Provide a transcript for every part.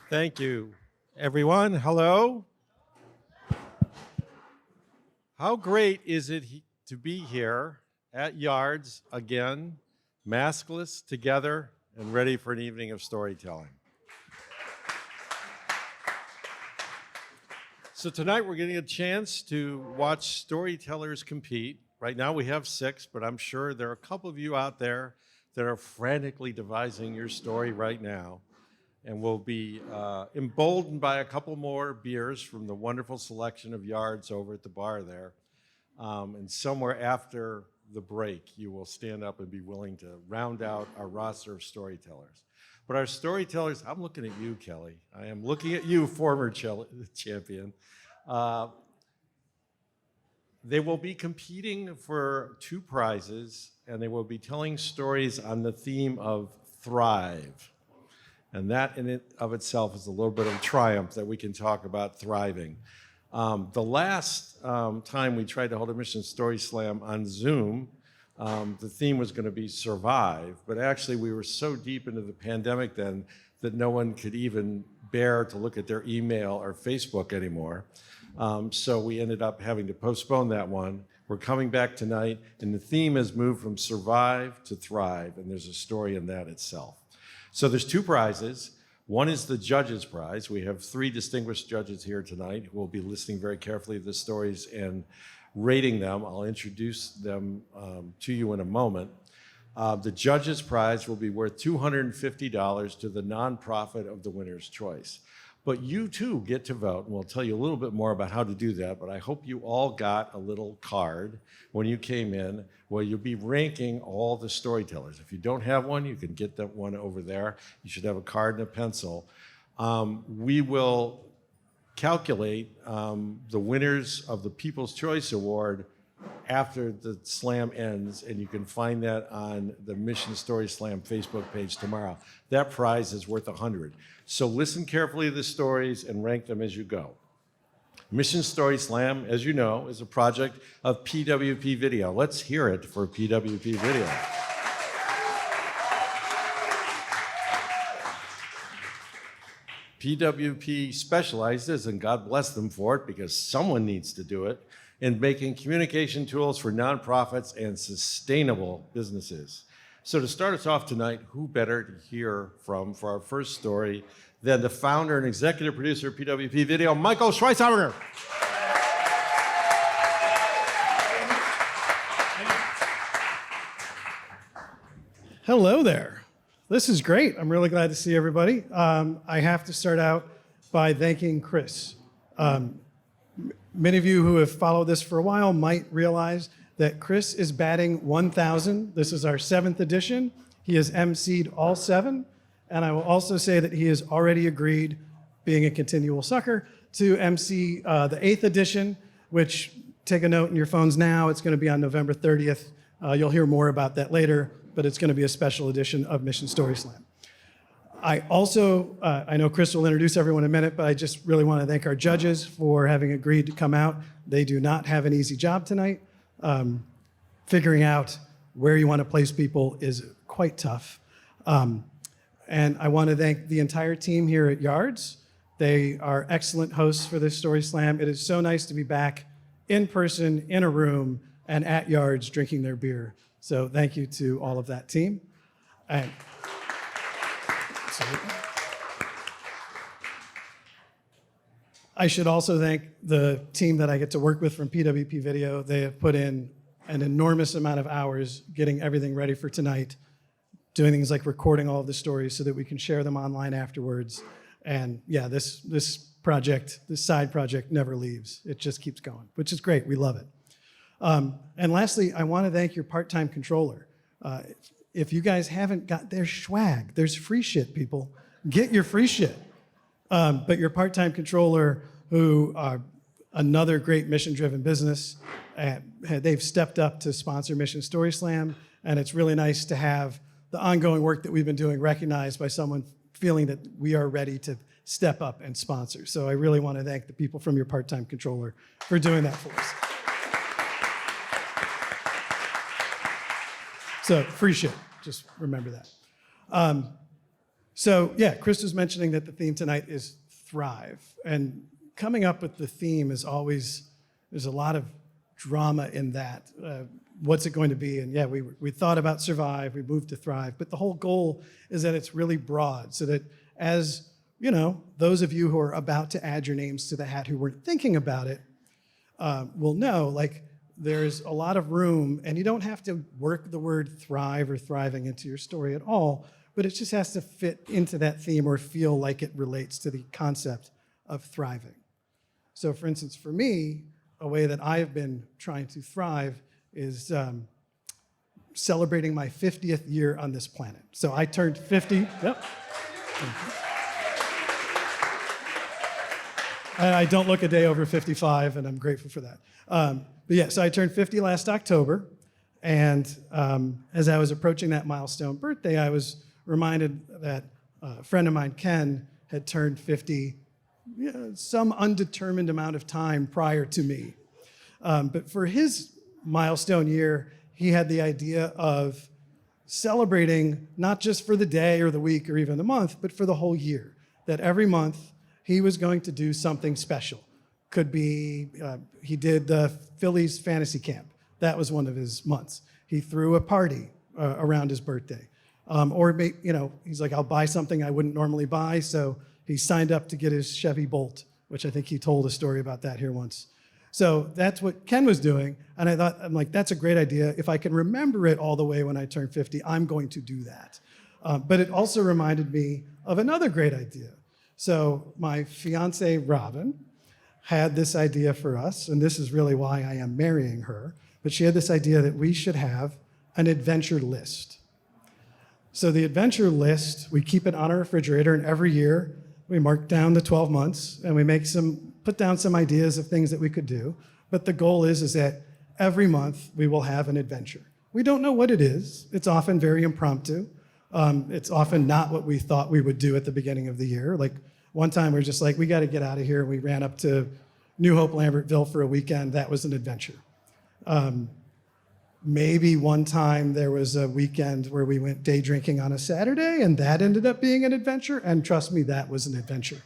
Thank you, everyone. Hello. How great is it to be here at Yards again, maskless, together, and ready for an evening of storytelling. So tonight we're getting a chance to watch storytellers compete. Right now we have 6, but I'm sure there are a couple of you out there that are frantically devising your story right now. And we'll be emboldened by a couple more beers from the wonderful selection of Yards over at the bar there. And somewhere after the break, you will stand up and be willing to round out our roster of storytellers. But our storytellers, I'm looking at you, Kelly. I am looking at you, former champion. They will be competing for 2 prizes, and they will be telling stories on the theme of thrive. And that in it of itself is a little bit of a triumph that we can talk about thriving. The last time we tried to hold a Mission Story Slam on Zoom, the theme was going to be survive, but actually we were so deep into the pandemic then that no one could even bear to look at their email or Facebook anymore. So we ended up having to postpone that one. We're coming back tonight, and the theme has moved from survive to thrive, and there's a story in that itself. So there's 2 prizes. One is the judges' prize. We have 3 distinguished judges here tonight who will be listening very carefully to the stories and rating them. I'll introduce them to you in a moment. The judges' prize will be worth $250 to the nonprofit of the winner's choice. But you too get to vote, and we'll tell you a little bit more about how to do that, but I hope you all got a little card when you came in where you'll be ranking all the storytellers. If you don't have one, you can get that one over there. You should have a card and a pencil. We will calculate the winners of the People's Choice Award after the slam ends, and you can find that on the Mission Story Slam Facebook page tomorrow. That prize is worth $100. So listen carefully to the stories and rank them as you go. Mission Story Slam, as you know, is a project of PWP Video. Let's hear it for PWP Video. PWP specializes, and God bless them for it because someone needs to do it, in making communication tools for nonprofits and sustainable businesses. So to start us off tonight, who better to hear from for our first story than the founder and executive producer of PWP Video, Michael Schweitzer. Hello there. This is great. I'm really glad to see everybody. I have to start out by thanking Chris. Many of you who have followed this for a while might realize that Chris is batting 1,000. This is our 7th edition. He has emceed all 7. And I will also say that he has already agreed, being a continual sucker, to MC the 8th edition, which, take a note in your phones now, it's going to be on November 30th. You'll hear more about that later, but it's going to be a special edition of Mission Story Slam. I also, I know Chris will introduce everyone in a minute, but I just really want to thank our judges for having agreed to come out. They do not have an easy job tonight. Figuring out where you want to place people is quite tough. And I want to thank the entire team here at Yards. They are excellent hosts for this Story Slam. It is so nice to be back in person, in a room, and at Yards drinking their beer. So thank you to all of that team. And I should also thank the team that I get to work with from PWP Video. They have put in an enormous amount of hours getting everything ready for tonight, doing things like recording all of the stories so that we can share them online afterwards. And yeah, this project, this side project never leaves. It just keeps going, which is great. We love it. And lastly, I want to thank your part-time controller. If you guys haven't got their swag, there's free shit, people. Get your free shit. But your part-time controller, who are another great mission-driven business, they've stepped up to sponsor Mission Story Slam, and it's really nice to have the ongoing work that we've been doing recognized by someone feeling that we are ready to step up and sponsor. So I really want to thank the people from your part-time controller for doing that for us. So free shit, just remember that. So yeah, Chris was mentioning that the theme tonight is thrive. And coming up with the theme is always, there's a lot of drama in that. What's it going to be? And yeah, we thought about survive, we moved to thrive, but the whole goal is that it's really broad so that as, you know, those of you who are about to add your names to the hat who weren't thinking about it will know, like, there's a lot of room, and you don't have to work the word thrive or thriving into your story at all, but it just has to fit into that theme or feel like it relates to the concept of thriving. So for instance, for me, a way that I've been trying to thrive is celebrating my 50th year on this planet. So I turned 50. Yep. And I don't look a day over 55, and I'm grateful for that. But yeah, so I turned 50 last October, and as I was approaching that milestone birthday, I was reminded that a friend of mine, Ken, had turned 50 some undetermined amount of time prior to me. But for his milestone year, he had the idea of celebrating not just for the day or the week or even the month, but for the whole year. That every month he was going to do something special. Could be, he did the Phillies fantasy camp. That was one of his months. He threw a party around his birthday. Or, you know, he's like, I'll buy something I wouldn't normally buy. So he signed up to get his Chevy Bolt, which I think he told a story about that here once. So that's what Ken was doing. And I thought, I'm like, that's a great idea. If I can remember it all the way when I turn 50, I'm going to do that. But it also reminded me of another great idea. So my fiance, Robin, had this idea for us, and this is really why I am marrying her, but she had this idea that we should have an adventure list. So the adventure list, we keep it on our refrigerator, and every year we mark down the 12 months, and we put down some ideas of things that we could do. But the goal is that every month we will have an adventure. We don't know what it is. It's often very impromptu. It's often not what we thought we would do at the beginning of the year. Like one time we were just like, we got to get out of here. We ran up to New Hope, Lambertville for a weekend. That was an adventure. Maybe one time there was a weekend where we went day drinking on a Saturday, and that ended up being an adventure. And trust me, that was an adventure.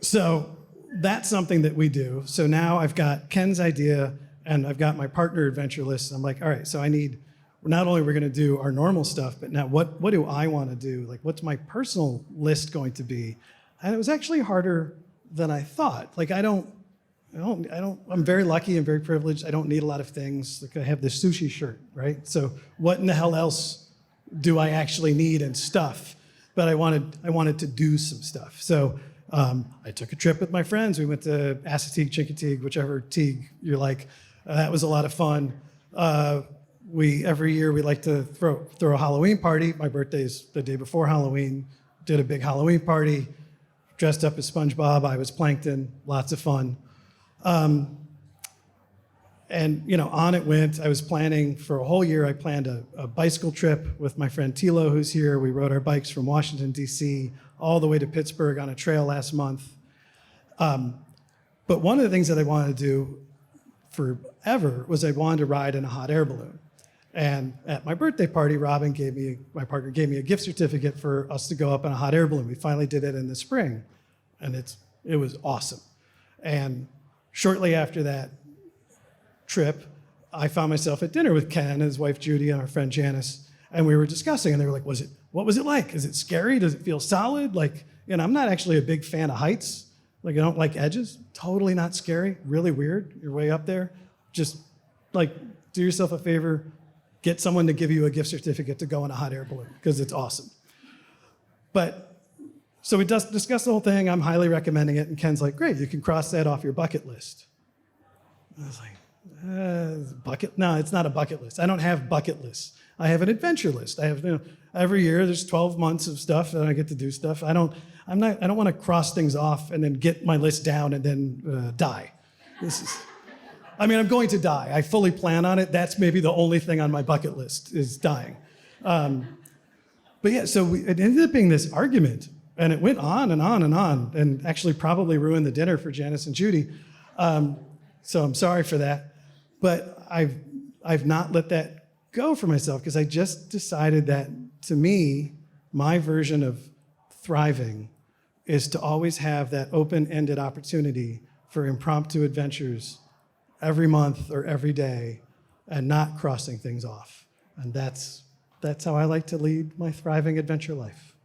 So that's something that we do. So now I've got Ken's idea, and I've got my partner adventure list. I'm like, all right, so not only we're going to do our normal stuff, but now what do I want to do? Like, what's my personal list going to be? And it was actually harder than I thought. Like, I'm very lucky and very privileged. I don't need a lot of things. Like, I have this sushi shirt, right? So what in the hell else do I actually need and stuff? But I wanted to do some stuff. So I took a trip with my friends. We went to Assateague, Chincoteague, whichever Teague you like. That was a lot of fun. Every year we like to throw a Halloween party. My birthday is the day before Halloween. Did a big Halloween party. Dressed up as SpongeBob. I was Plankton. Lots of fun. And you know, on it went. I was planning for a whole year. I planned a bicycle trip with my friend Tilo, who's here. We rode our bikes from Washington, D.C., all the way to Pittsburgh on a trail last month. But one of the things that I wanted to do forever was I wanted to ride in a hot air balloon. And at my birthday party, my partner gave me a gift certificate for us to go up in a hot air balloon. We finally did it in the spring, and it was awesome. And shortly after that trip, I found myself at dinner with Ken and his wife Judy and our friend Janice, and we were discussing, and they were like, what was it like? Is it scary? Does it feel solid? Like, you know, I'm not actually a big fan of heights. Like, I don't like edges. Totally not scary. Really weird. You're way up there. Just, like, do yourself a favor. Get someone to give you a gift certificate to go in a hot air balloon, because it's awesome. But, so we discussed the whole thing. I'm highly recommending it. And Ken's like, great, you can cross that off your bucket list. I was like, no, it's not a bucket list. I don't have bucket lists. I have an adventure list. I have, every year there's 12 months of stuff and I get to do stuff. I don't want to cross things off and then get my list down and then die. I'm going to die. I fully plan on it. That's maybe the only thing on my bucket list is dying. But yeah, so it ended up being this argument, and it went on and on and on, and actually probably ruined the dinner for Janice and Judy. So I'm sorry for that. But I've not let that go for myself, because I just decided that, to me, My version of thriving is to always have that open-ended opportunity for impromptu adventures every month or every day and not crossing things off. And that's how I like to lead my thriving adventure life.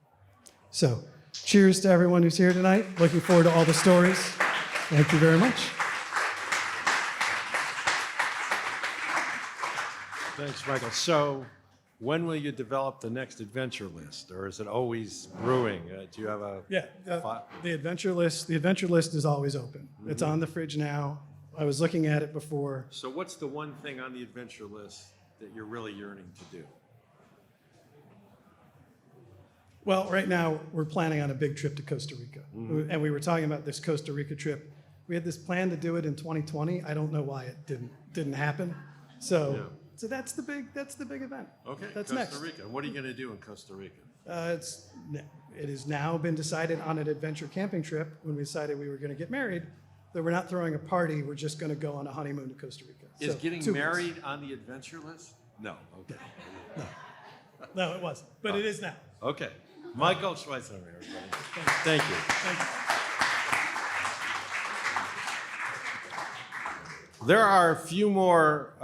So, cheers to everyone who's here tonight. Looking forward to all the stories. Thank you very much. Thanks, Michael. So, when will you develop the next adventure list, or is it always brewing? Do you have a The adventure list is always open. It's on the fridge now. I was looking at it before. So, what's the one thing on the adventure list that you're really yearning to do? Well, right now we're planning on a big trip to Costa Rica, and we were talking about this Costa Rica trip. We had this plan to do it in 2020. I don't know why it didn't happen. So that's the big event. Okay, that's Costa next. Rica. What are you going to do in Costa Rica? It has now been decided on an adventure camping trip when we decided we were going to get married that we're not throwing a party. We're just going to go on a honeymoon to Costa Rica. Is So, getting 2 weeks. married on the adventure list? No. Okay. No, it wasn't, but it is now. Okay. Michael Schweitzer, everybody. Thank you. Thank you. There are a few more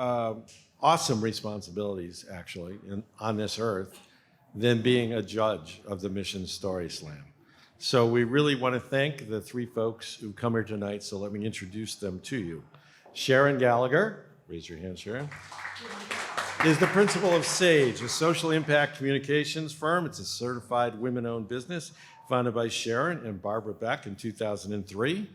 awesome responsibilities, actually, on this earth than being a judge of the Mission Story Slam. So we really want to thank the three folks who come here tonight, so let me introduce them to you. Sharon Gallagher, raise your hand, Sharon, is the principal of SAGE, a social impact communications firm. It's a certified women-owned business founded by Sharon and Barbara Beck in 2003.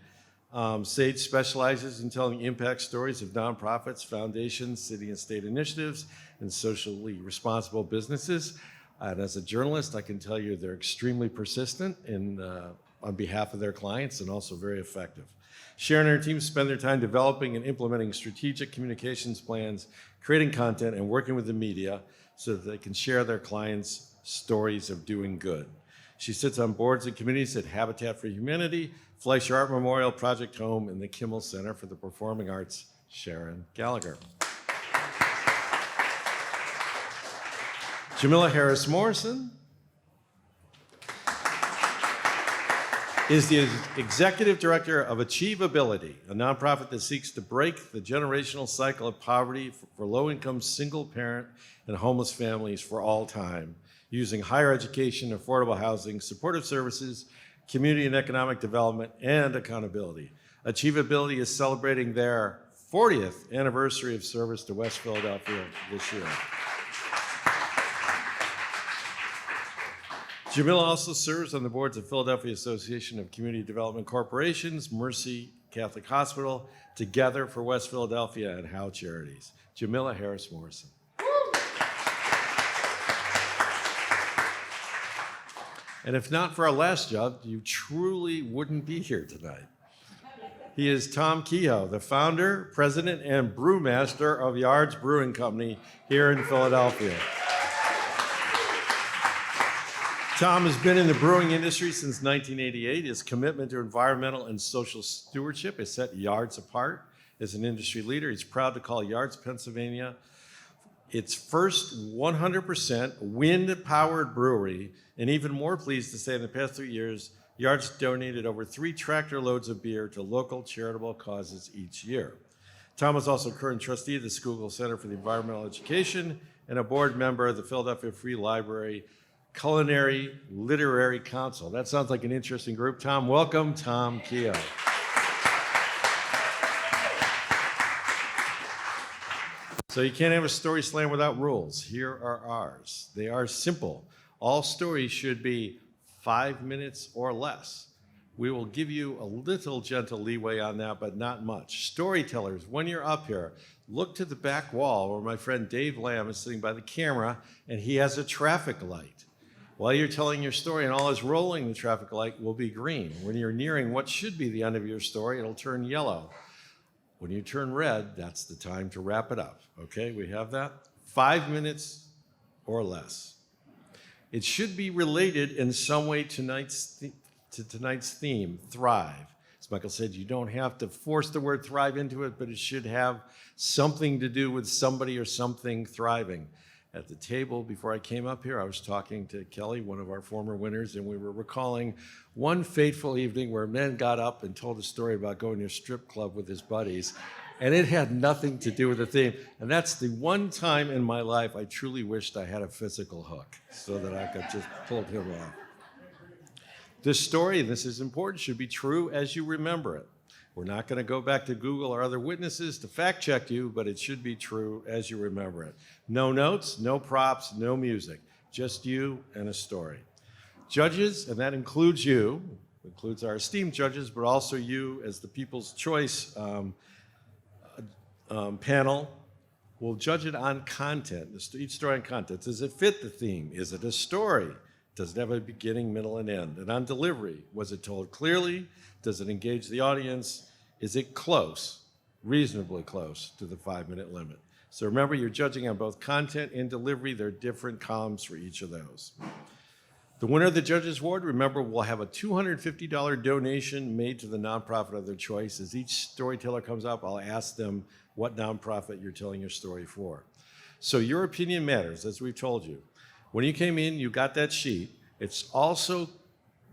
SAGE specializes in telling impact stories of nonprofits, foundations, city and state initiatives, and socially responsible businesses. And as a journalist, I can tell you they're extremely persistent on behalf of their clients and also very effective. Sharon and her team spend their time developing and implementing strategic communications plans, creating content, and working with the media so that they can share their clients' stories of doing good. She sits on boards and committees at Habitat for Humanity, Fleischer Art Memorial, Project Home, and the Kimmel Center for the Performing Arts. Sharon Gallagher. Jamila Harris Morrison is the executive director of Achievability, a nonprofit that seeks to break the generational cycle of poverty for low-income single parent and homeless families for all time, using higher education, affordable housing, supportive services, community and economic development, and accountability. Achievability is celebrating their 40th anniversary of service to West Philadelphia this year. Jamila also serves on the boards of Philadelphia Association of Community Development Corporations, Mercy Catholic Hospital, Together for West Philadelphia, and Howe Charities. Jamila Harris Morrison. And if not for our last job, you truly wouldn't be here tonight. He is Tom Kehoe, the founder, president, and brewmaster of Yards Brewing Company here in Philadelphia. Tom has been in the brewing industry since 1988. His commitment to environmental and social stewardship has set Yards apart as an industry leader. He's proud to call Yards, Pennsylvania, its first 100% wind-powered brewery, and even more pleased to say in the past 3 years, Yards donated over 3 tractor loads of beer to local charitable causes each year. Tom is also current trustee of the Schuylkill Center for the Environmental Education and a board member of the Philadelphia Free Library Culinary Literary Council. That sounds like an interesting group. Tom, welcome, Tom Kehoe. So you can't have a story slam without rules. Here are ours. They are simple. All stories should be 5 minutes or less. We will give you a little gentle leeway on that, but not much. Storytellers, when you're up here, look to the back wall where my friend Dave Lamb is sitting by the camera, and he has a traffic light. While you're telling your story and all is rolling, the traffic light will be green. When you're nearing what should be the end of your story, it'll turn yellow. When you turn red, that's the time to wrap it up. Okay, we have that? 5 minutes or less. It should be related in some way to tonight's theme, thrive. As Michael said, you don't have to force the word thrive into it, but it should have something to do with somebody or something thriving. At the table before I came up here, I was talking to Kelly, one of our former winners, and we were recalling one fateful evening where a man got up and told a story about going to a strip club with his buddies, and it had nothing to do with the theme. And that's the one time in my life I truly wished I had a physical hook so that I could just pull him off. This story, and this is important, should be true as you remember it. We're not going to go back to Google or other witnesses to fact check you, but it should be true as you remember it. No notes, no props, no music, just you and a story. Judges, and that includes you, includes our esteemed judges, but also you as the People's Choice panel, will judge it on content, each story on content. Does it fit the theme? Is it a story? Does it have a beginning, middle, and end? And on delivery, was it told clearly? Does it engage the audience? Is it close, reasonably close to the 5-minute limit? So remember, you're judging on both content and delivery. There are different columns for each of those. The winner of the Judges Award, remember, will have a $250 donation made to the nonprofit of their choice. As each storyteller comes up, I'll ask them what nonprofit you're telling your story for. So your opinion matters, as we've told you. When you came in, you got that sheet. It's also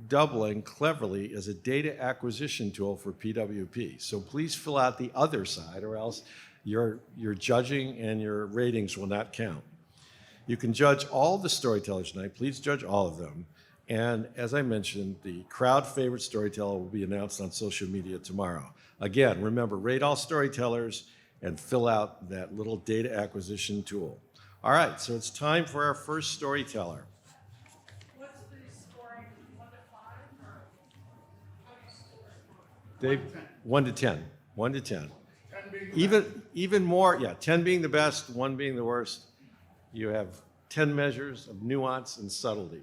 doubling cleverly as a data acquisition tool for PWP. So please fill out the other side, or else your judging and your ratings will not count. You can judge all the storytellers tonight. Please judge all of them. And as I mentioned, the crowd favorite storyteller will be announced on social media tomorrow. Again, remember, rate all storytellers and fill out that little data acquisition tool. All right, so it's time for our first storyteller. Dave, 1 to 10. 1 to 10. 10 being the Even more, yeah, 10 being the best, 1 being the worst. You have 10 measures of nuance and subtlety.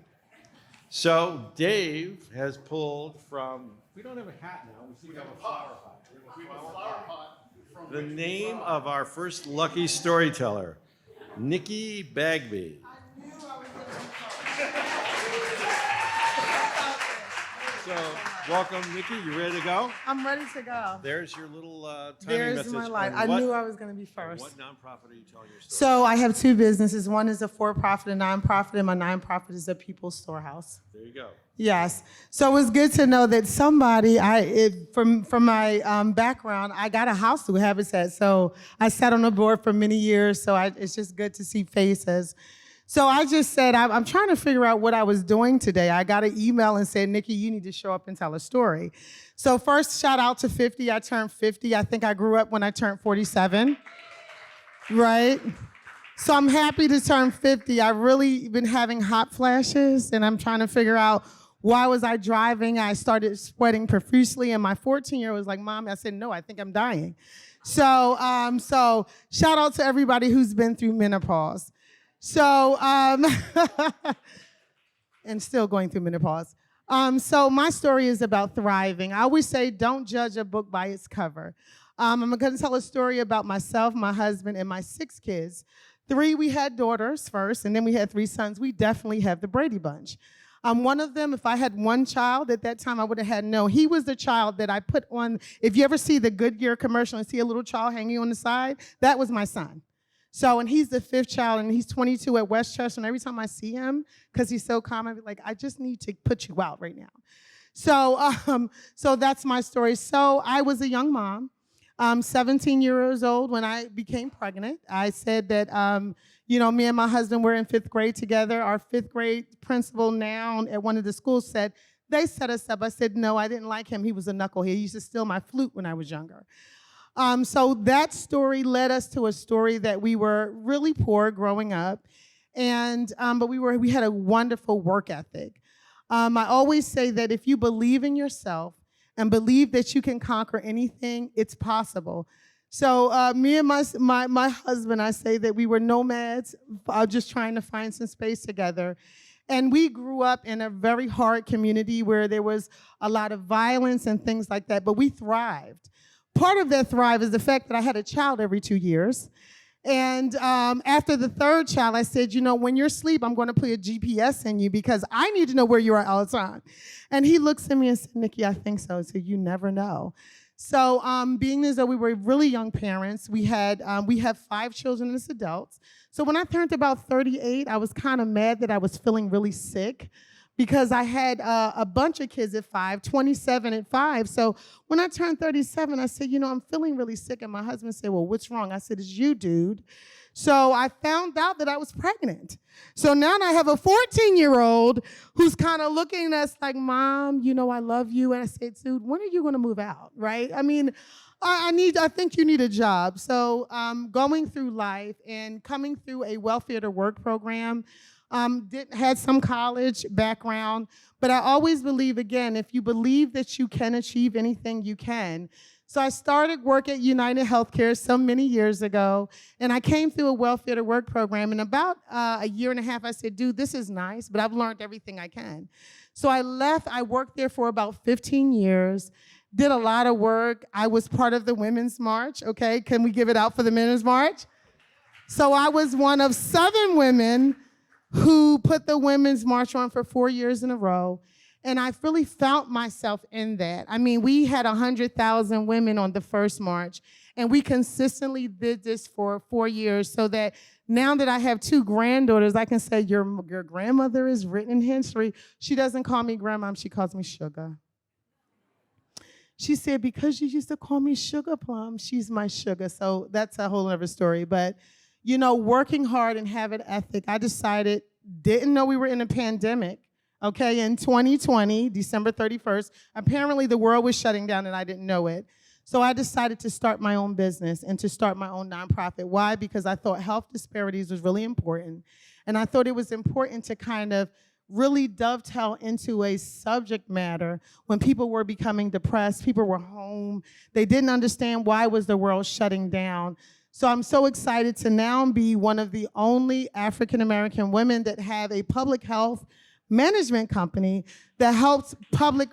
So Dave has pulled from, we don't have a hat now, we have a flower pot. We have a flower pot from The name of our first lucky storyteller, Nikki Bagby. So, welcome, Nikki. You ready to go? I'm ready to go. There's your little timing There's message. my life. on I what- knew I was going to be on first. What nonprofit are you telling your story? So I have 2 businesses. One is a for-profit and nonprofit, and my nonprofit is a People's Storehouse. There you go. Yes. So it was good to know that somebody, from my background, I got a house through Habitat. So I sat on the board for many years. So it's just good to see faces. So I just said, I'm trying to figure out what I was doing today. I got an email and said, Nikki, you need to show up and tell a story. So first, shout out to 50. I turned 50. I think I grew up when I turned 47, right? So I'm happy to turn 50. I've really been having hot flashes, and I'm trying to figure out why was I driving. I started sweating profusely, and my 14-year-old was like, Mom, I said, no, I think I'm dying. So shout out to everybody who's been through menopause. So, and still going through menopause. So my story is about thriving. I always say, don't judge a book by its cover. I'm going to tell a story about myself, my husband, and my 6 kids. 3, we had daughters first, and then we had 3 sons. We definitely have the Brady Bunch. One of them, if I had one child at that time, I would have had no. He was the child that I put on. If you ever see the Goodyear commercial and see a little child hanging on the side, that was my son. So, and he's the 5th child, and he's 22 at Westchester, and every time I see him, because he's so calm, I be like, I just need to put you out right now. So that's my story. So I was a young mom, 17 years old when I became pregnant. I said that, me and my husband were in 5th grade together. Our 5th grade principal now at one of the schools said, they set us up. I said, no, I didn't like him. He was a knucklehead. He used to steal my flute when I was younger. So that story led us to a story that we were really poor growing up, but we had a wonderful work ethic. I always say that if you believe in yourself and believe that you can conquer anything, it's possible. So me and my husband, I say that we were nomads, just trying to find some space together. And we grew up in a very hard community where there was a lot of violence and things like that, but we thrived. Part of that thrive is the fact that I had a child every 2 years. And after the 3rd child, I said, when you're asleep, I'm going to put a GPS in you because I need to know where you are all the time. And he looks at me and said, Nikki, I think so. I said, you never know. So being as though we were really young parents, we have 5 children as adults. So when I turned about 38, I was kind of mad that I was feeling really sick because I had a bunch of kids at 5, 27 at 5. So when I turned 37, I said, I'm feeling really sick. And my husband said, well, what's wrong? I said, it's you, dude. So I found out that I was pregnant. So now I have a 14-year-old who's kind of looking at us like, Mom, I love you. And I said, dude, when are you going to move out, right? I mean, I think you need a job. So going through life and coming through a welfare to work program, had some college background, but I always believe, again, if you believe that you can achieve anything, you can. So I started work at United Healthcare so many years ago, and I came through a welfare to work program. In about a year and a half, I said, dude, this is nice, but I've learned everything I can. So I left. I worked there for about 15 years, did a lot of work. I was part of the Women's March, okay? Can we give it out for the Women's March? So I was one of 7 women who put the Women's March on for 4 years in a row. And I really felt myself in that. I mean, we had 100,000 women on the first march, and we consistently did this for 4 years so that now that I have 2 granddaughters, I can say your grandmother is written in history. She doesn't call me grandma, she calls me sugar. She said, because you used to call me Sugar Plum, she's my sugar. So that's a whole other story. But, working hard and having ethic, I decided, didn't know we were in a pandemic. Okay, in 2020, December 31st, apparently the world was shutting down and I didn't know it. So I decided to start my own business and to start my own nonprofit. Why? Because I thought health disparities was really important. And I thought it was important to kind of really dovetail into a subject matter when people were becoming depressed, people were home, they didn't understand why was the world shutting down. So I'm so excited to now be one of the only African-American women that have a public health management company that helps public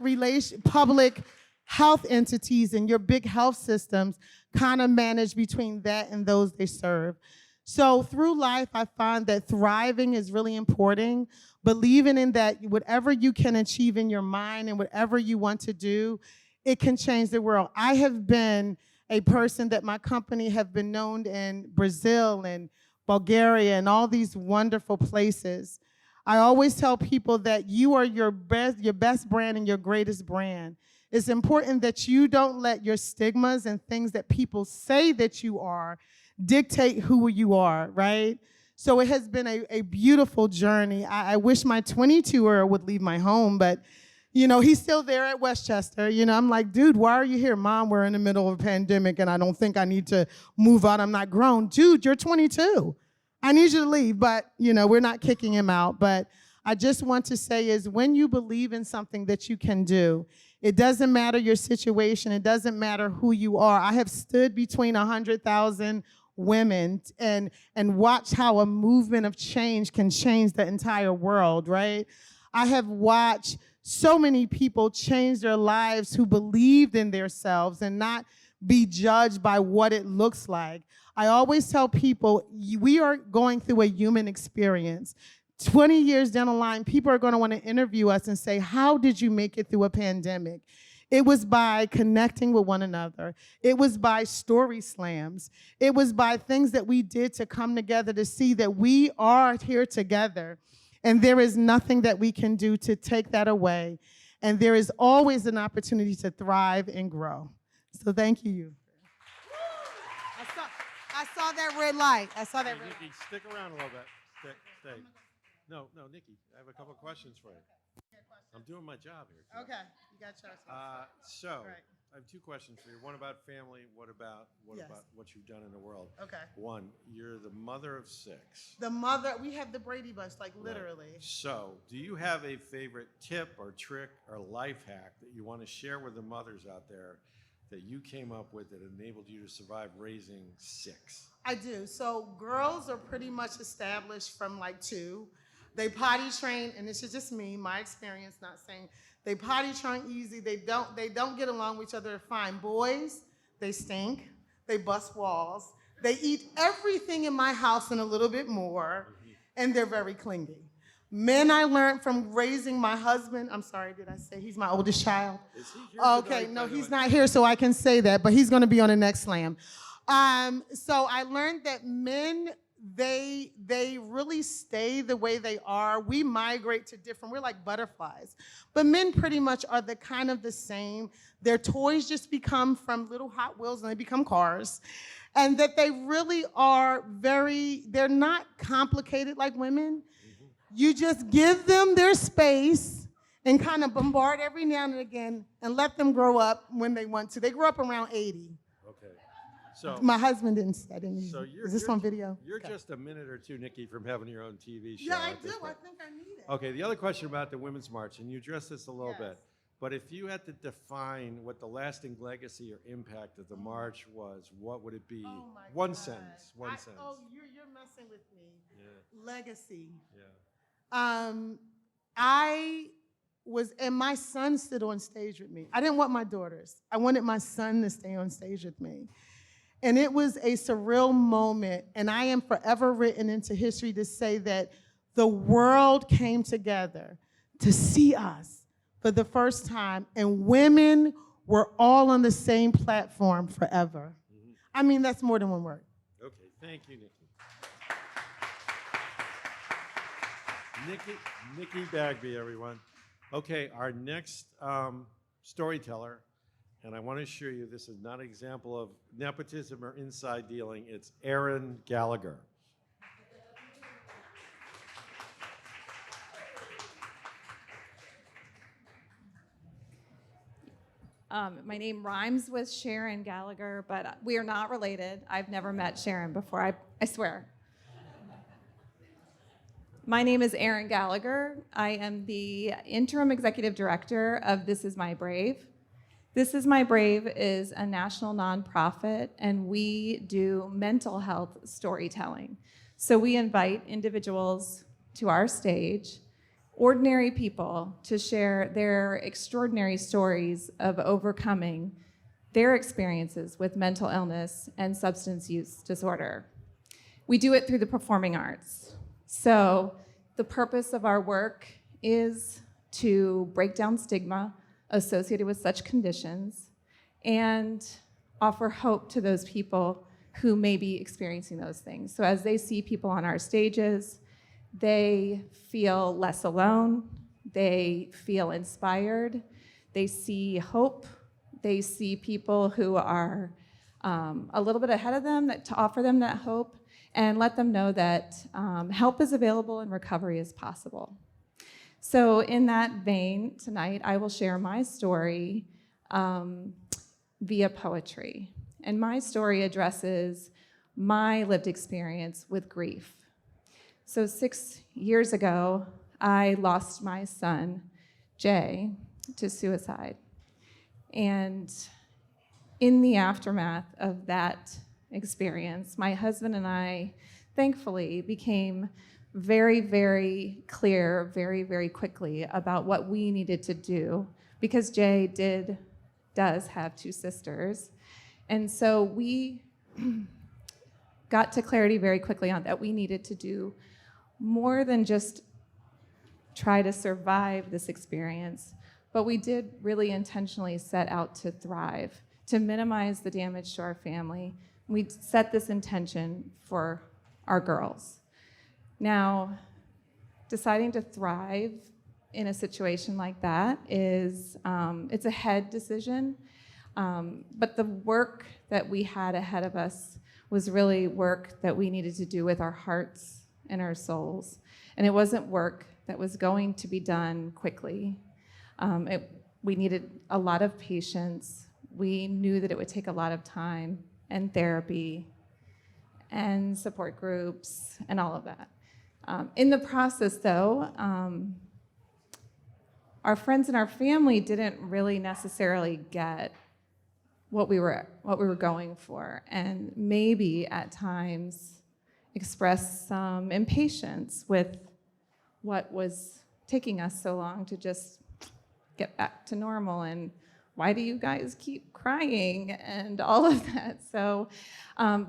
health entities and your big health systems kind of manage between that and those they serve. So through life, I find that thriving is really important, believing in that whatever you can achieve in your mind and whatever you want to do, it can change the world. I have been a person that my company have been known in Brazil and Bulgaria and all these wonderful places. I always tell people that you are your best brand and your greatest brand. It's important that you don't let your stigmas and things that people say that you are dictate who you are, right? So it has been a beautiful journey. I wish my 22-year-old would leave my home, but he's still there at Westchester. I'm like, dude, why are you here? Mom, we're in the middle of a pandemic and I don't think I need to move out. I'm not grown. Dude, you're 22. I need you to leave, but, we're not kicking him out. But I just want to say is when you believe in something that you can do, it doesn't matter your situation. It doesn't matter who you are. I have stood between 100,000 women and watched how a movement of change can change the entire world, right? I have watched so many people change their lives who believed in themselves and not be judged by what it looks like. I always tell people, we are going through a human experience. 20 years down the line, people are going to want to interview us and say, how did you make it through a pandemic? It was by connecting with one another. It was by story slams. It was by things that we did to come together to see that we are here together. And there is nothing that we can do to take that away. And there is always an opportunity to thrive and grow. So thank you. I saw that red light. I saw that red light. Nikki, stick around a little bit. Stay. No, Nikki, I have a couple of questions for you. I'm doing my job here. Okay, you got yours. So, Right. I have 2 questions for you. One about family. What about what you've done in the world? Okay. One, you're the mother of 6. The mother, we have the Brady Bunch, like literally. Right. So, do you have a favorite tip or trick or life hack that you want to share with the mothers out there that you came up with that enabled you to survive raising 6? I do. So girls are pretty much established from like 2. They potty train, and this is just me, my experience, not saying they potty train easy. They don't get along with each other. They're fine. Boys, they stink. They bust walls. They eat everything in my house and a little bit more, and they're very clingy. Men I learned from raising my husband. I'm sorry, did I say he's my oldest child? Is he here Okay, tonight, no, by the he's way? not here, so I can say that, but he's going to be on the next slam. So I learned that men, they really stay the way they are. We migrate to different, we're like butterflies. But men pretty much are the kind of the same. Their toys just become from little Hot Wheels and they become cars. And that they really are they're not complicated like women. You just give them their space and kind of bombard every now and again and let them grow up when they want to. They grew up around 80. Okay. So, My husband didn't say that. so Is this on video? You're Okay. just a minute or two, Nikki, from having your own TV show. Yeah, I at this do. I point. think I need it. Okay, the other question about the Women's March, and you addressed this a little Yes. bit, but if you had to define what the lasting legacy or impact of the march was, what would it be? Oh my One God. sentence, one sentence. Oh, you're messing with me. Yeah, Legacy. yeah. I was, and my son stood on stage with me. I didn't want my daughters. I wanted my son to stay on stage with me. And it was a surreal moment, and I am forever written into history to say that the world came together to see us for the first time, and women were all on the same platform forever. I mean, that's more than one word. Okay, thank you, Nikki. Nikki Bagby, everyone. Okay, our next storyteller, and I want to assure you this is not an example of nepotism or inside dealing, it's Sharon Gallagher. My name rhymes with Sharon Gallagher, but we are not related. I've never met Sharon before, I swear. My name is Sharon Gallagher. I am the interim executive director of This Is My Brave. This Is My Brave is a national nonprofit, and we do mental health storytelling. So we invite individuals to our stage, ordinary people, to share their extraordinary stories of overcoming their experiences with mental illness and substance use disorder. We do it through the performing arts. So the purpose of our work is to break down stigma associated with such conditions and offer hope to those people who may be experiencing those things. So as they see people on our stages, they feel less alone, they feel inspired, they see hope, they see people who are a little bit ahead of them to offer them that hope and let them know that help is available and recovery is possible. So in that vein, tonight I will share my story via poetry. And my story addresses my lived experience with grief. So 6 years ago, I lost my son, Jay, to suicide. And in the aftermath of that experience, my husband and I, thankfully, became very, very clear very, very quickly about what we needed to do, because Jay does have two sisters. And so we got to clarity very quickly on that we needed to do more than just try to survive this experience, but we did really intentionally set out to thrive, to minimize the damage to our family. We set this intention for our girls. Now, deciding to thrive in a situation like that is, it's a head decision, but the work that we had ahead of us was really work that we needed to do with our hearts and our souls. And it wasn't work that was going to be done quickly. We needed a lot of patience. We knew that it would take a lot of time and therapy and support groups and all of that. In the process, though, our friends and our family didn't really necessarily get what we were going for, and maybe at times expressed some impatience with what was taking us so long to just get back to normal, and why do you guys keep crying and all of that. So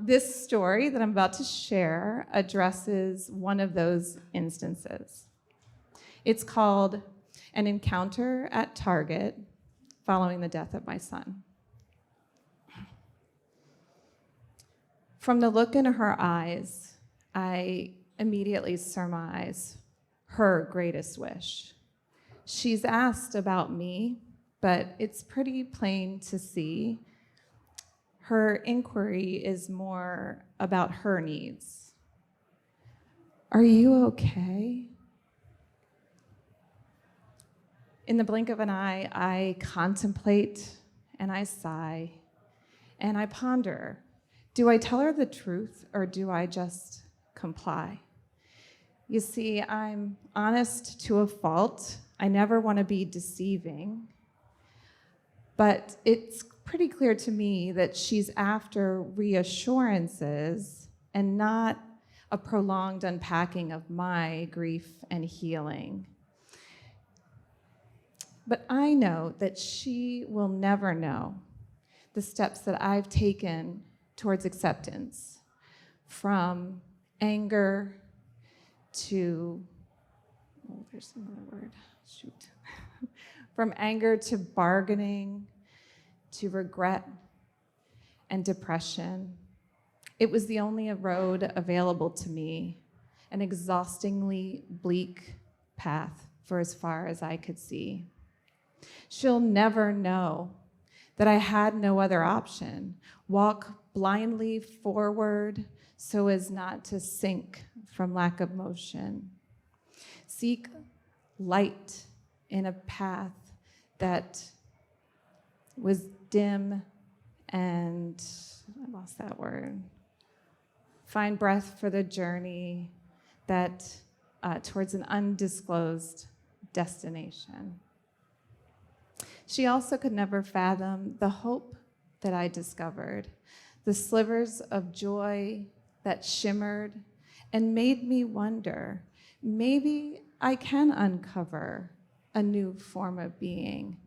this story that I'm about to share addresses one of those instances. It's called An Encounter at Target Following the Death of My Son. From the look in her eyes, I immediately surmise her greatest wish. She's asked about me, but it's pretty plain to see her inquiry is more about her needs. Are you okay? In the blink of an eye, I contemplate and I sigh and I ponder. Do I tell her the truth or do I just comply? You see, I'm honest to a fault. I never want to be deceiving. But it's pretty clear to me that she's after reassurances and not a prolonged unpacking of my grief and healing. But I know that she will never know the steps that I've taken towards acceptance, from anger to, oh, there's another word, shoot. From anger to bargaining, to regret and depression. It was the only road available to me, an exhaustingly bleak path for as far as I could see. She'll never know that I had no other option. Walk blindly forward so as not to sink from lack of motion. Seek light in a path that was dim and, I lost that word. Find breath for the journey that towards an undisclosed destination. She also could never fathom the hope that I discovered, the slivers of joy that shimmered and made me wonder, maybe I can uncover a new form of being.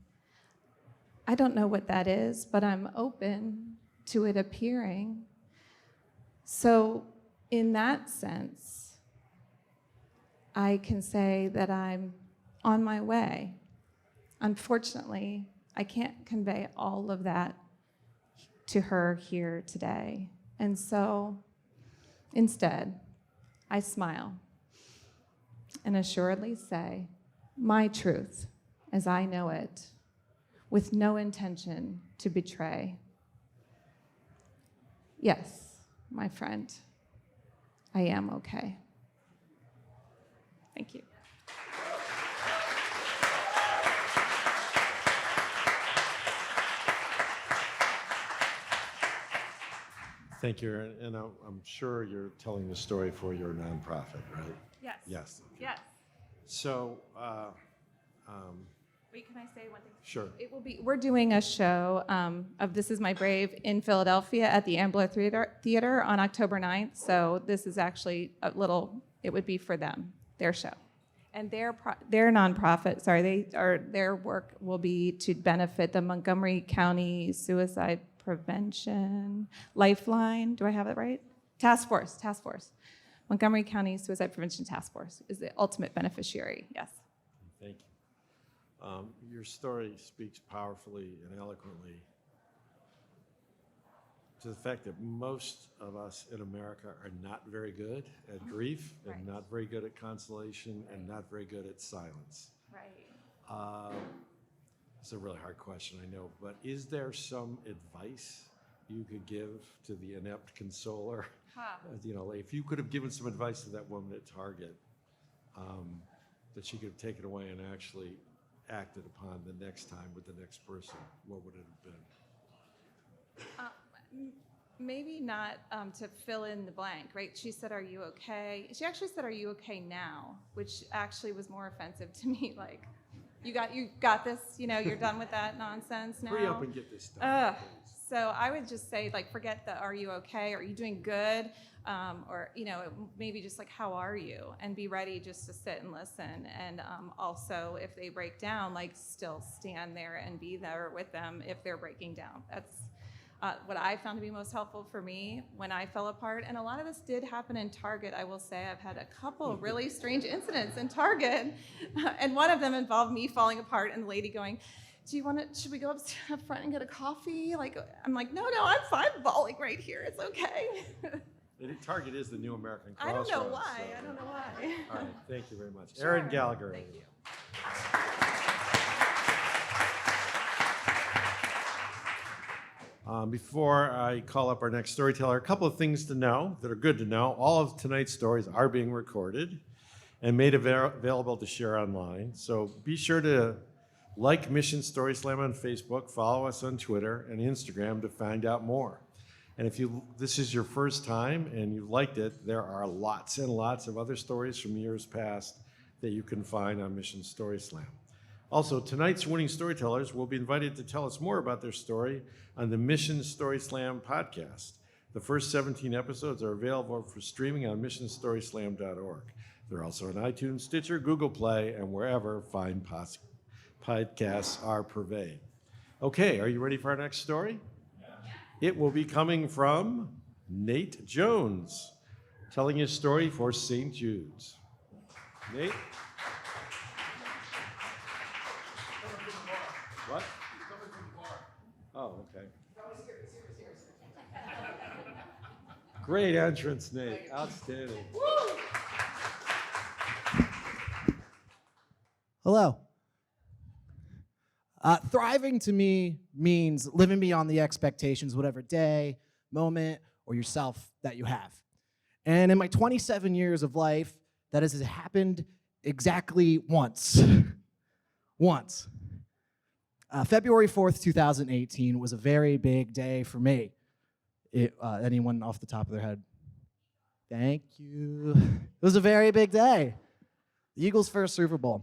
I don't know what that is, but I'm open to it appearing. So in that sense, I can say that I'm on my way. Unfortunately, I can't convey all of that to her here today. And so instead, I smile and assuredly say my truth as I know it, with no intention to betray. Yes, my friend, I am okay. Thank you. Thank you, and I'm sure you're telling the story for your nonprofit, right? Yes. Yes. Okay. Yes. So, Wait, can I say one thing? sure. It will be. We're doing a show of This Is My Brave in Philadelphia at the Ambler Theater on October 9th. So this is actually a little. It would be for them, their show, and their nonprofit. Sorry, their work will be to benefit the Montgomery County Suicide Prevention Lifeline. Do I have it right? Task Force. Montgomery County Suicide Prevention Task Force is the ultimate beneficiary. Yes. Thank you. Your story speaks powerfully and eloquently to the fact that most of us in America are not very good at grief, and Right. not very good at consolation, and not very good at silence. Right. It's a really hard question, I know, but is there some advice you could give to the inept consoler? You know, like if you could have given some advice to that woman at Target, that she could have taken away and actually acted upon the next time with the next person, what would it have been? Maybe not to fill in the blank, right? She said, "Are you okay?" She actually said, "Are you okay now?" Which actually was more offensive to me. Like, you got this. You know, you're done with that nonsense now. Hurry up and get this done. please. So I would just say, like, forget the "Are you okay?" Are you doing good? Or, you know, maybe just like, "How are you?" And be ready just to sit and listen. And also, if they break down, like, still stand there and be there with them if they're breaking down. That's what I found to be most helpful for me when I fell apart. And a lot of this did happen in Target, I will say. I've had a couple really strange incidents in Target. And one of them involved me falling apart and the lady going, should we go up front and get a coffee? I'm like, no, I'm fine falling right here. It's okay. Target is the new American I Crossroads. don't know why. so- I don't know why. All right, thank you very much. Sure. Sharon Gallagher. Thank you. Before I call up our next storyteller, a couple of things to know that are good to know. All of tonight's stories are being recorded and made available to share online. So be sure to like Mission Story Slam on Facebook, follow us on Twitter and Instagram to find out more. And if this is your first time and you liked it, there are lots and lots of other stories from years past that you can find on Mission Story Slam. Also, tonight's winning storytellers will be invited to tell us more about their story on the Mission Story Slam podcast. The first 17 episodes are available for streaming on missionstoryslam.org. They're also on iTunes, Stitcher, Google Play, and wherever fine podcasts are purveyed. Okay, are you ready for our next story? It will be coming from Nate Jones, telling his story for St. Jude's. Nate? What? Oh, okay. Great entrance, Nate. Outstanding. Hello. Thriving to me means living beyond the expectations, whatever day, moment, or yourself that you have. And in my 27 years of life, that has happened exactly once. Once. February 4th, 2018 was a very big day for me. Anyone off the top of their head? Thank you. It was a very big day. The Eagles' first Super Bowl.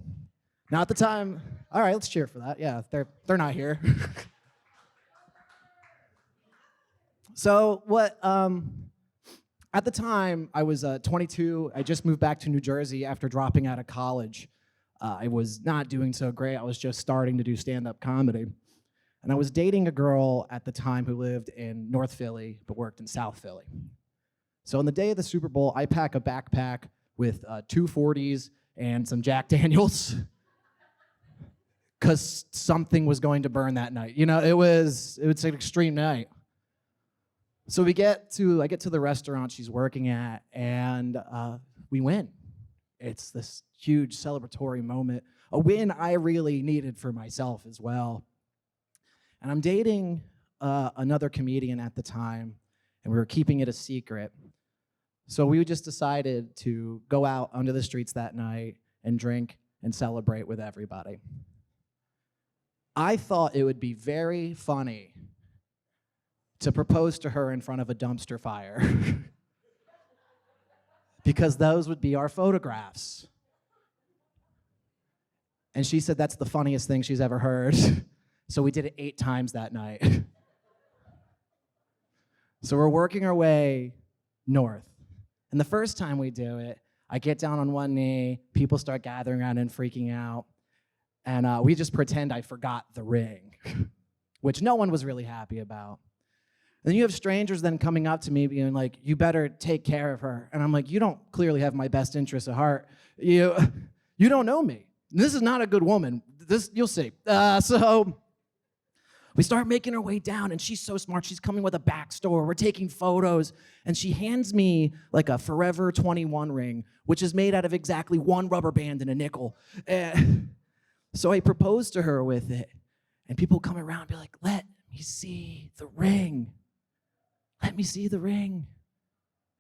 Now at the time, all right, let's cheer for that. Yeah, they're not here. So at the time, I was 22. I just moved back to New Jersey after dropping out of college. I was not doing so great. I was just starting to do stand-up comedy. And I was dating a girl at the time who lived in North Philly but worked in South Philly. So on the day of the Super Bowl, I pack a backpack with 2 40s and some Jack Daniels because something was going to burn that night. You know, it was an extreme night. So I get to the restaurant she's working at, and we win. It's this huge celebratory moment, a win I really needed for myself as well. And I'm dating another comedian at the time, and we were keeping it a secret. So we just decided to go out onto the streets that night and drink and celebrate with everybody. I thought it would be very funny to propose to her in front of a dumpster fire because those would be our photographs. And she said that's the funniest thing she's ever heard. So we did it 8 times that night. So we're working our way north. And the first time we do it, I get down on one knee, people start gathering around and freaking out. And we just pretend I forgot the ring, which no one was really happy about. And then you have strangers then coming up to me being like, you better take care of her. And I'm like, you don't clearly have my best interests at heart. You don't know me. This is not a good woman. You'll see. So we start making our way down, and she's so smart. She's coming with a backstory. We're taking photos, and she hands me like a Forever 21 ring, which is made out of exactly 1 rubber band and a nickel. So I propose to her with it, and people come around and be like, let me see the ring. Let me see the ring.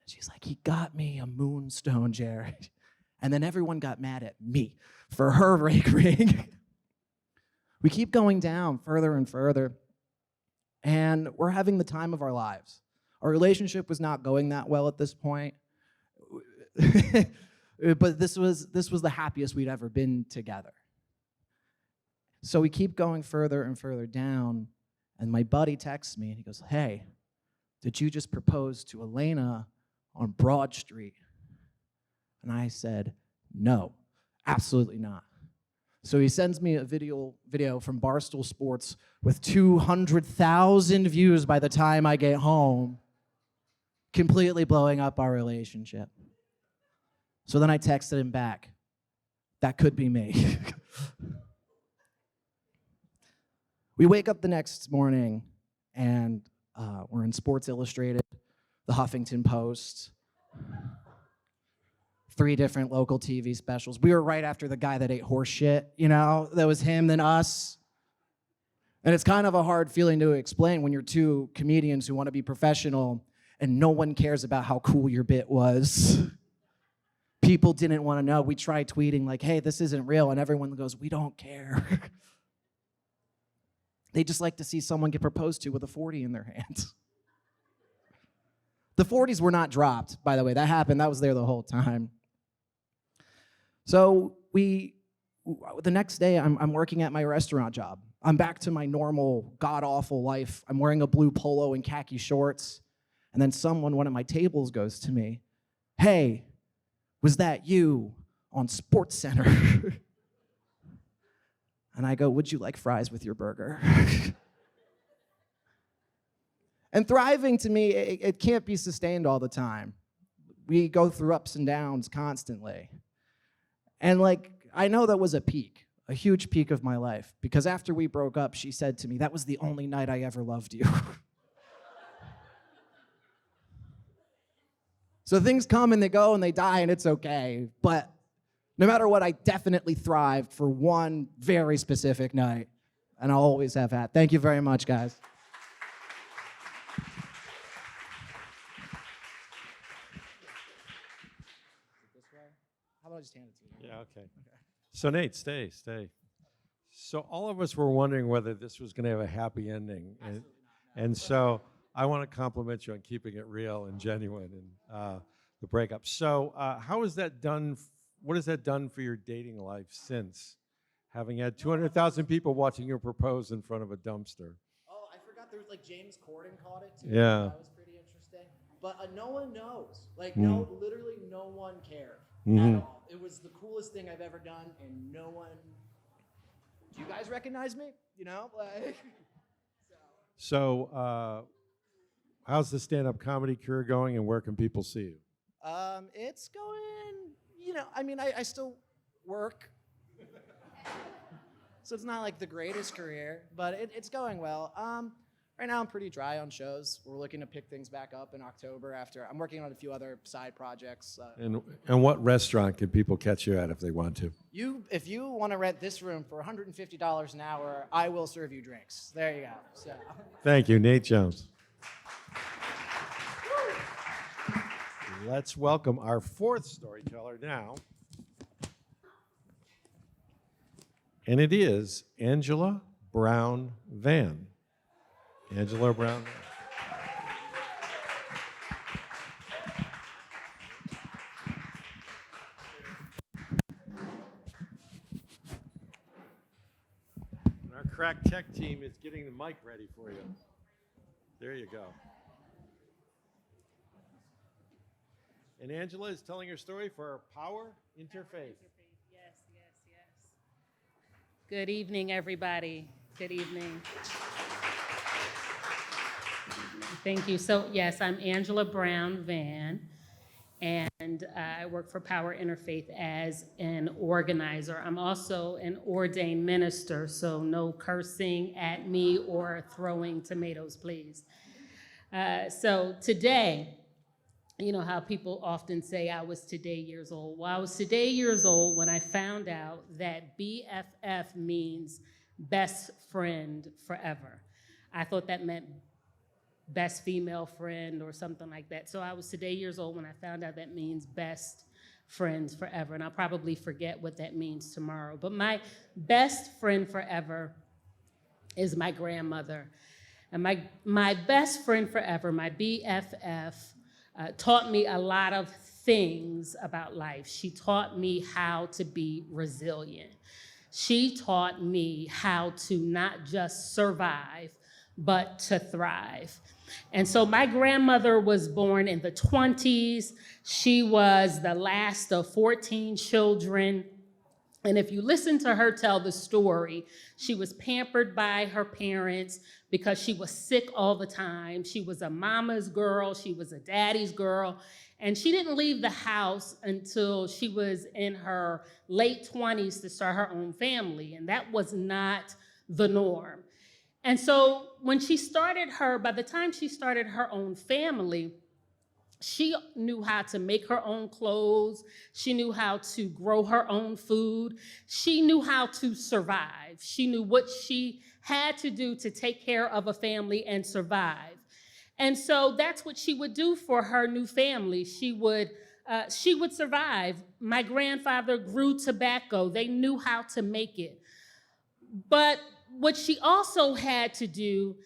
And she's like, he got me a moonstone, Jared. And then everyone got mad at me for her ring. We keep going down further and further, and we're having the time of our lives. Our relationship was not going that well at this point, but this was the happiest we'd ever been together. So we keep going further and further down, and my buddy texts me, and he goes, hey, did you just propose to Elena on Broad Street? And I said, no, absolutely not. So he sends me a video from Barstool Sports with 200,000 views by the time I get home, completely blowing up our relationship. So then I texted him back. That could be me. We wake up the next morning and we're in Sports Illustrated, the Huffington Post, 3 different local TV specials. We were right after the guy that ate horse shit, you know? That was him, then us. And it's kind of a hard feeling to explain when you're 2 comedians who want to be professional and no one cares about how cool your bit was. People didn't want to know. We tried tweeting like, hey, this isn't real, and everyone goes, we don't care. They just like to see someone get proposed to with a 40 in their hands. The 40s were not dropped, by the way. That happened. That was there the whole time. So the next day, I'm working at my restaurant job. I'm back to my normal, god-awful life. I'm wearing a blue polo and khaki shorts. And then one of my tables goes to me, hey, was that you on SportsCenter? And I go, would you like fries with your burger? And thriving to me, it can't be sustained all the time. We go through ups and downs constantly. And I know that was a peak, a huge peak of my life, because after we broke up, she said to me, that was the only night I ever loved you. So things come and they go and they die and it's okay. But no matter what, I definitely thrived for one very specific night. And I'll always have had. Thank you very much, guys. How about I just hand it to you? Yeah, okay. So Nate, stay. So all of us were wondering whether this was going to have a happy ending. And so I want to compliment you on keeping it real and genuine and the breakup. So how is that done? What has that done for your dating life since having had 200,000 people watching you propose in front of a dumpster? Oh, I forgot there was James Corden caught it too. Yeah. That was pretty interesting. But no one knows. Literally no one cared Mm-hmm. at all. It was the coolest thing I've ever done, and no one. Do you guys recognize me? You know, So how's the stand-up comedy career going, and where can people see you? It's going. I still work. So it's not the greatest career, but it's going well. Right now I'm pretty dry on shows. We're looking to pick things back up in October after. I'm working on a few other side projects. And what restaurant can people catch you at if they want to? If you want to rent this room for $150 an hour, I will serve you drinks. There you go. So. Thank you, Nate Jones. Let's welcome our 4th storyteller now. And it is Angela Brown Van. Angela Brown Van. And our crack tech team is getting the mic ready for you. There you go. And Angela is telling her story for Power Interfaith. Yes. Good evening, everybody. Good evening. Thank you. So, yes, I'm Angela Brown Van, and I work for Power Interfaith as an organizer. I'm also an ordained minister, so no cursing at me or throwing tomatoes, please. So today, you know how people often say I was today years old. Well, I was today years old when I found out that BFF means best friend forever. I thought that meant best female friend or something like that. So I was today years old when I found out that means best friends forever. And I'll probably forget what that means tomorrow. But my best friend forever is my grandmother. And my best friend forever, my BFF, taught me a lot of things about life. She taught me how to be resilient. She taught me how to not just survive, but to thrive. And so my grandmother was born in the 20s. She was the last of 14 children. And if you listen to her tell the story, she was pampered by her parents because she was sick all the time. She was a mama's girl, she was a daddy's girl, and she didn't leave the house until she was in her late 20s to start her own family, and that was not the norm. And so by the time she started her own family, she knew how to make her own clothes. She knew how to grow her own food. She knew how to survive. She knew what she had to do to take care of a family and survive. And so that's what she would do for her new family. She would survive. My grandfather grew tobacco. They knew how to make it. But what she also had to do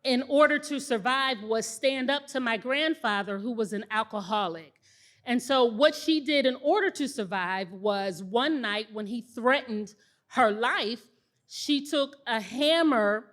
in order to survive was stand up to my grandfather, who was an alcoholic. And so what she did in order to survive was one night when he threatened her life, she took a hammer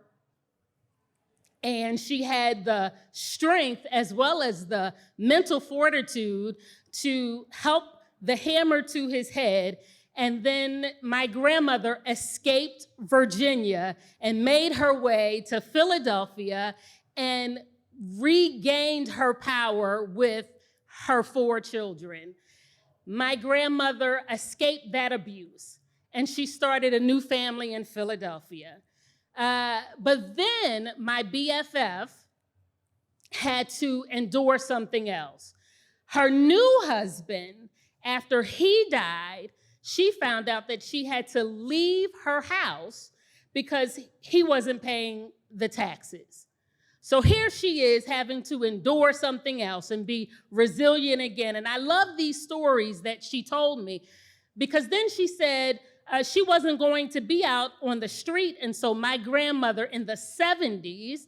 and she had the strength as well as the mental fortitude to help the hammer to his head. And then my grandmother escaped Virginia and made her way to Philadelphia and regained her power with her 4 children. My grandmother escaped that abuse, and she started a new family in Philadelphia. But then my BFF had to endure something else. Her new husband, after he died, she found out that she had to leave her house because he wasn't paying the taxes. So here she is having to endure something else and be resilient again. And I love these stories that she told me because then she said she wasn't going to be out on the street. And so my grandmother in the 70s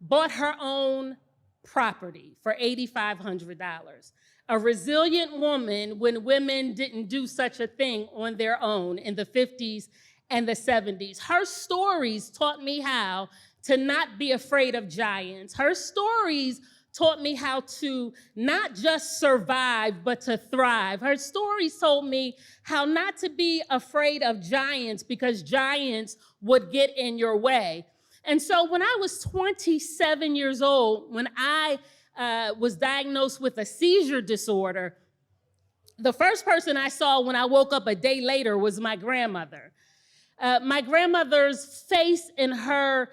bought her own property for $8,500. A resilient woman when women didn't do such a thing on their own in the 50s and the 70s. Her stories taught me how to not be afraid of giants. Her stories taught me how to not just survive, but to thrive. Her stories told me how not to be afraid of giants because giants would get in your way. And so when I was 27 years old, when I was diagnosed with a seizure disorder, the first person I saw when I woke up a day later was my grandmother. My grandmother's face in her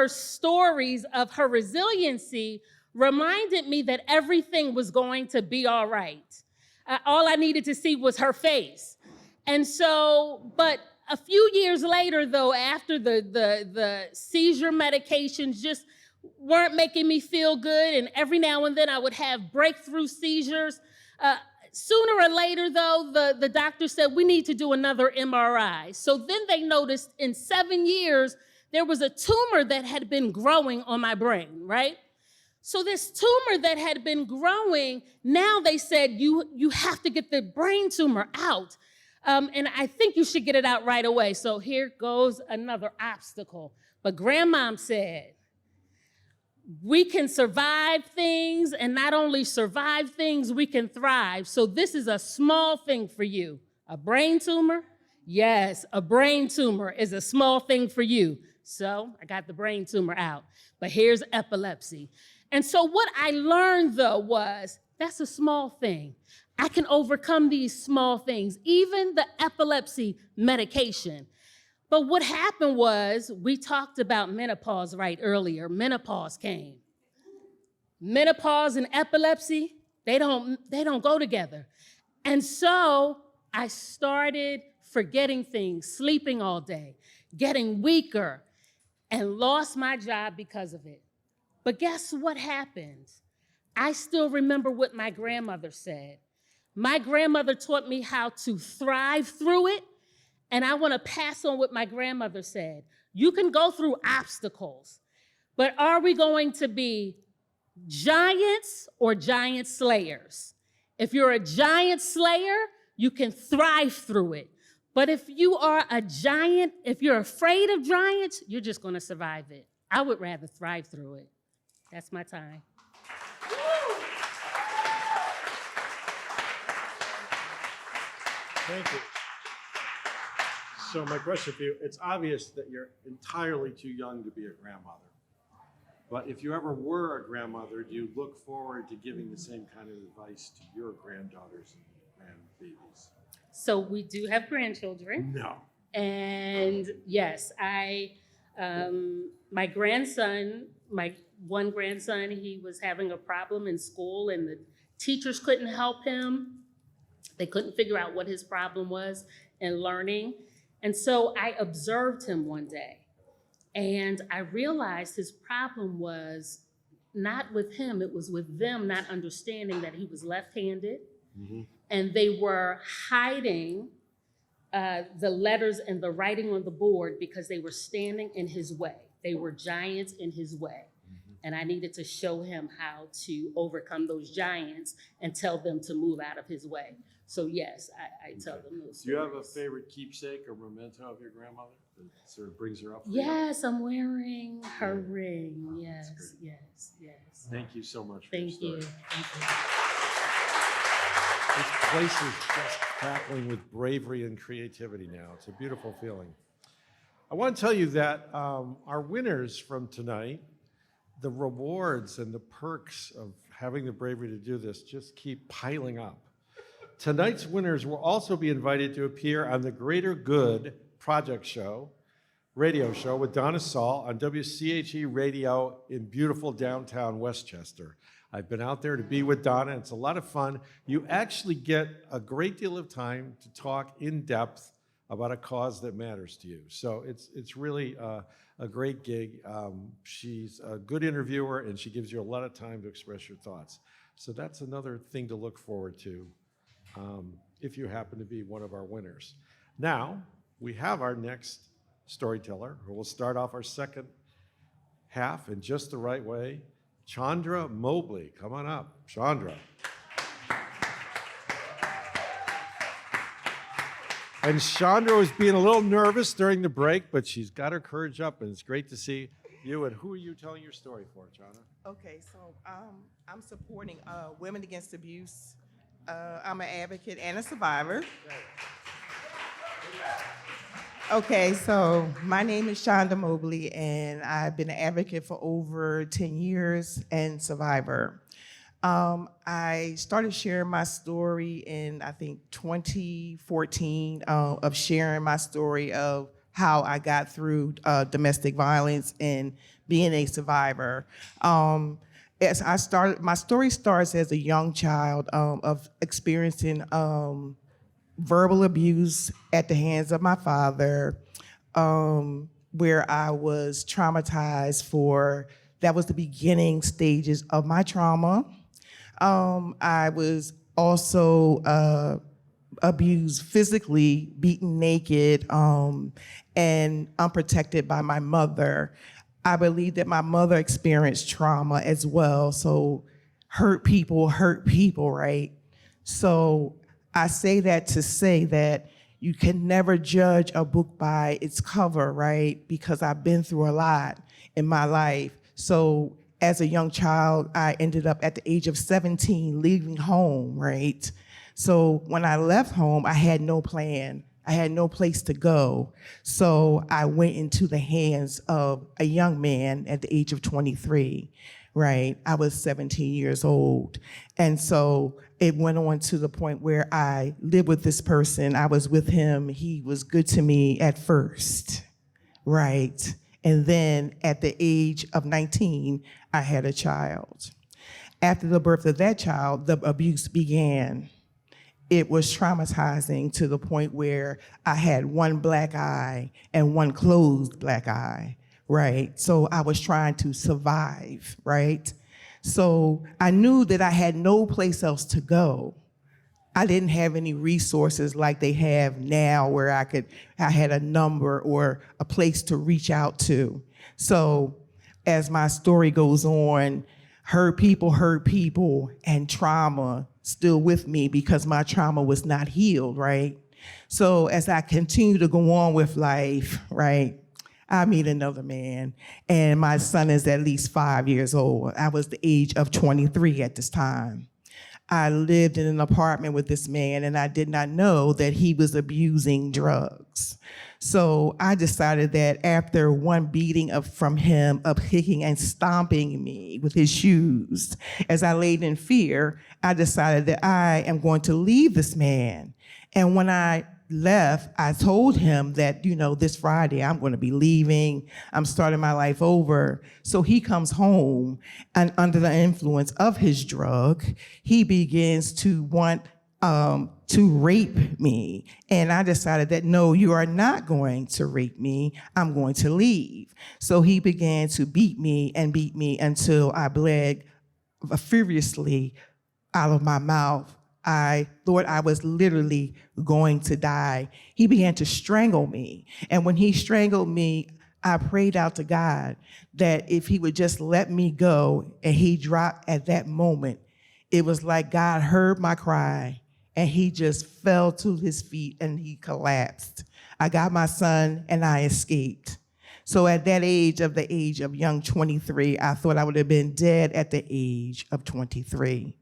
stories of her resiliency reminded me that everything was going to be all right. All I needed to see was her face. And so, but a few years later, though, after the seizure medications just weren't making me feel good, and every now and then I would have breakthrough seizures. Sooner or later, though, the doctor said, we need to do another MRI. So then they noticed in 7 years, there was a tumor that had been growing on my brain, right? So this tumor that had been growing, now they said, you have to get the brain tumor out. And I think you should get it out right away. So here goes another obstacle. But grandmom said, we can survive things, and not only survive things, we can thrive. So this is a small thing for you. A brain tumor? Yes, a brain tumor is a small thing for you. So I got the brain tumor out. But here's epilepsy. And so what I learned, though, was that's a small thing. I can overcome these small things, even the epilepsy medication. But what happened was, we talked about menopause right earlier. Menopause came. Menopause and epilepsy, they don't go together. And so I started forgetting things, sleeping all day, getting weaker, and lost my job because of it. But guess what happened? I still remember what my grandmother said. My grandmother taught me how to thrive through it. And I want to pass on what my grandmother said. You can go through obstacles, but are we going to be giants or giant slayers? If you're a giant slayer, you can thrive through it. But if you are a giant, if you're afraid of giants, you're just going to survive it. I would rather thrive through it. That's my time. Thank you. So my question for you, it's obvious that you're entirely too young to be a grandmother. But if you ever were a grandmother, do you look forward to giving the same kind of advice to your granddaughters and grandbabies? So we do have grandchildren. No. And yes, my grandson, my one grandson, he was having a problem in school and the teachers couldn't help him. They couldn't figure out what his problem was in learning. And so I observed him one day and I realized his problem was not with him, it was with them not understanding that he was left-handed. Mm-hmm. And they were hiding the letters and the writing on the board because they were standing in his way. They were giants in his way. Mm-hmm. And I needed to show him how to overcome those giants and tell them to move out of his way. So yes, I tell them those stories. Do you have a favorite keepsake or memento of your grandmother that sort of brings her up? Yes, I'm wearing her ring. Yes, yes, yes. Thank you so much for Thank your you. story. Thank you. This place is just crackling with bravery and creativity now. It's a beautiful feeling. I want to tell you that our winners from tonight, the rewards and the perks of having the bravery to do this just keep piling up. Tonight's winners will also be invited to appear on the Greater Good Project Show, radio show with Donna Saul on WCHE Radio in beautiful downtown Westchester. I've been out there to be with Donna. It's a lot of fun. You actually get a great deal of time to talk in depth about a cause that matters to you. So it's really a great gig. She's a good interviewer and she gives you a lot of time to express your thoughts. So that's another thing to look forward to if you happen to be one of our winners. Now, we have our next storyteller who will start off our second half in just the right way. Chandra Mobley, come on up, Chandra. And Chandra was being a little nervous during the break, but she's got her courage up, and it's great to see you. And who are you telling your story for, Chandra? Okay, so I'm supporting women against abuse. I'm an advocate and a survivor. Okay, so my name is Shonda Mobley, and I've been an advocate for over 10 years and survivor. I started sharing my story in, I think, 2014, of sharing my story of how I got through domestic violence and being a survivor. As I started, my story starts as a young child of experiencing verbal abuse at the hands of my father, where I was traumatized for, that was the beginning stages of my trauma. I was also abused physically, beaten naked, and unprotected by my mother. I believe that my mother experienced trauma as well, so hurt people, right? So I say that to say that you can never judge a book by its cover, right? Because I've been through a lot in my life. So as a young child, I ended up at the age of 17 leaving home, right? So when I left home, I had no plan. I had no place to go. So I went into the hands of a young man at the age of 23, right? I was 17 years old. And so it went on to the point where I lived with this person. I was with him. He was good to me at first, right? And then at the age of 19, I had a child. After the birth of that child, the abuse began. It was traumatizing to the point where I had one black eye and one closed black eye, right? So I was trying to survive, right? So I knew that I had no place else to go. I didn't have any resources like they have now where I had a number or a place to reach out to. So as my story goes on, hurt people, and trauma still with me because my trauma was not healed, right? So as I continue to go on with life, right, I meet another man, and my son is at least 5 years old. I was the age of 23 at this time. I lived in an apartment with this man, and I did not know that he was abusing drugs. So I decided that after one beating from him, of kicking and stomping me with his shoes, as I laid in fear, I decided that I am going to leave this man. And when I left, I told him that, this Friday I'm going to be leaving. I'm starting my life over. So he comes home, and under the influence of his drug, he begins to want to rape me. And I decided that, no, you are not going to rape me. I'm going to leave. So he began to beat me until I bled furiously out of my mouth. I thought I was literally going to die. He began to strangle me. And when he strangled me, I prayed out to God that if he would just let me go, and he dropped at that moment, it was like God heard my cry, and he just fell to his feet and he collapsed. I got my son and I escaped. So at that age of young 23, I thought I would have been dead at the age of 23.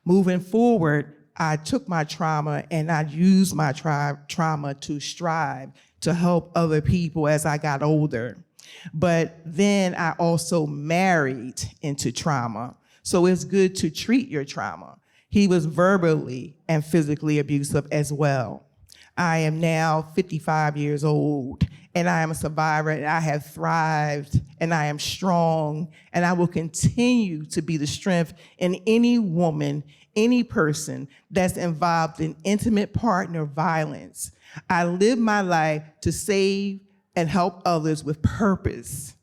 Moving forward, I took my trauma and I used my trauma to strive to help other people as I got older. But then I also married into trauma. So it's good to treat your trauma. He was verbally and physically abusive as well. I am now 55 years old, and I am a survivor, and I have thrived, and I am strong, and I will continue to be the strength in any woman, any person that's involved in intimate partner violence. I live my life to save and help others with purpose.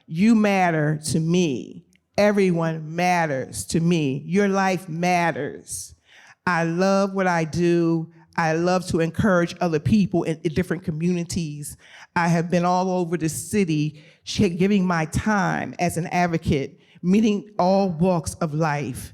You matter to me. Everyone matters to me. Your life matters. I love what I do. I love to encourage other people in different communities. I have been all over the city giving my time as an advocate, meeting all walks of life.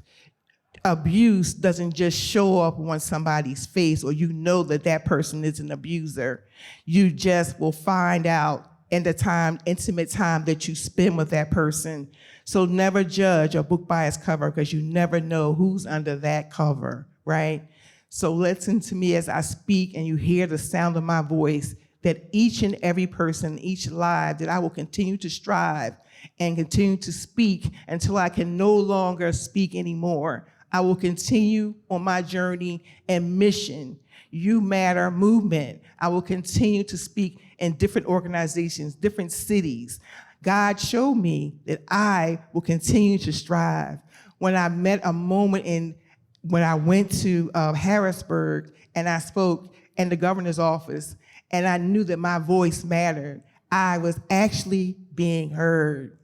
Abuse doesn't just show up on somebody's face, or that that person is an abuser. You just will find out in the intimate time that you spend with that person. So never judge a book by its cover, because you never know who's under that cover, right? So listen to me as I speak, and you hear the sound of my voice, that each and every person, each life, that I will continue to strive and continue to speak until I can no longer speak anymore. I will continue on my journey and mission, You Matter movement. I will continue to speak in different organizations, different cities. God showed me that I will continue to strive. When I met a moment when I went to Harrisburg and I spoke in the governor's office, and I knew that my voice mattered, I was actually being heard.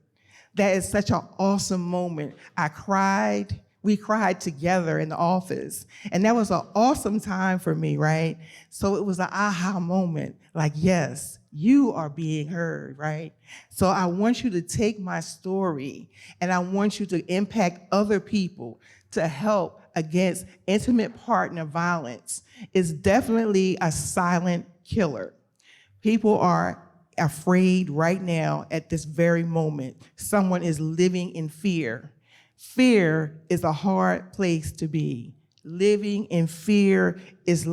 That is such an awesome moment. I cried. We cried together in the office. And that was an awesome time for me, right? So it was an aha moment, like, yes, you are being heard, right? So I want you to take my story, and I want you to impact other people to help against intimate partner violence. It's definitely a silent killer. People are afraid right now at this very moment. Someone is living in fear. Fear is a hard place to be. Living in fear is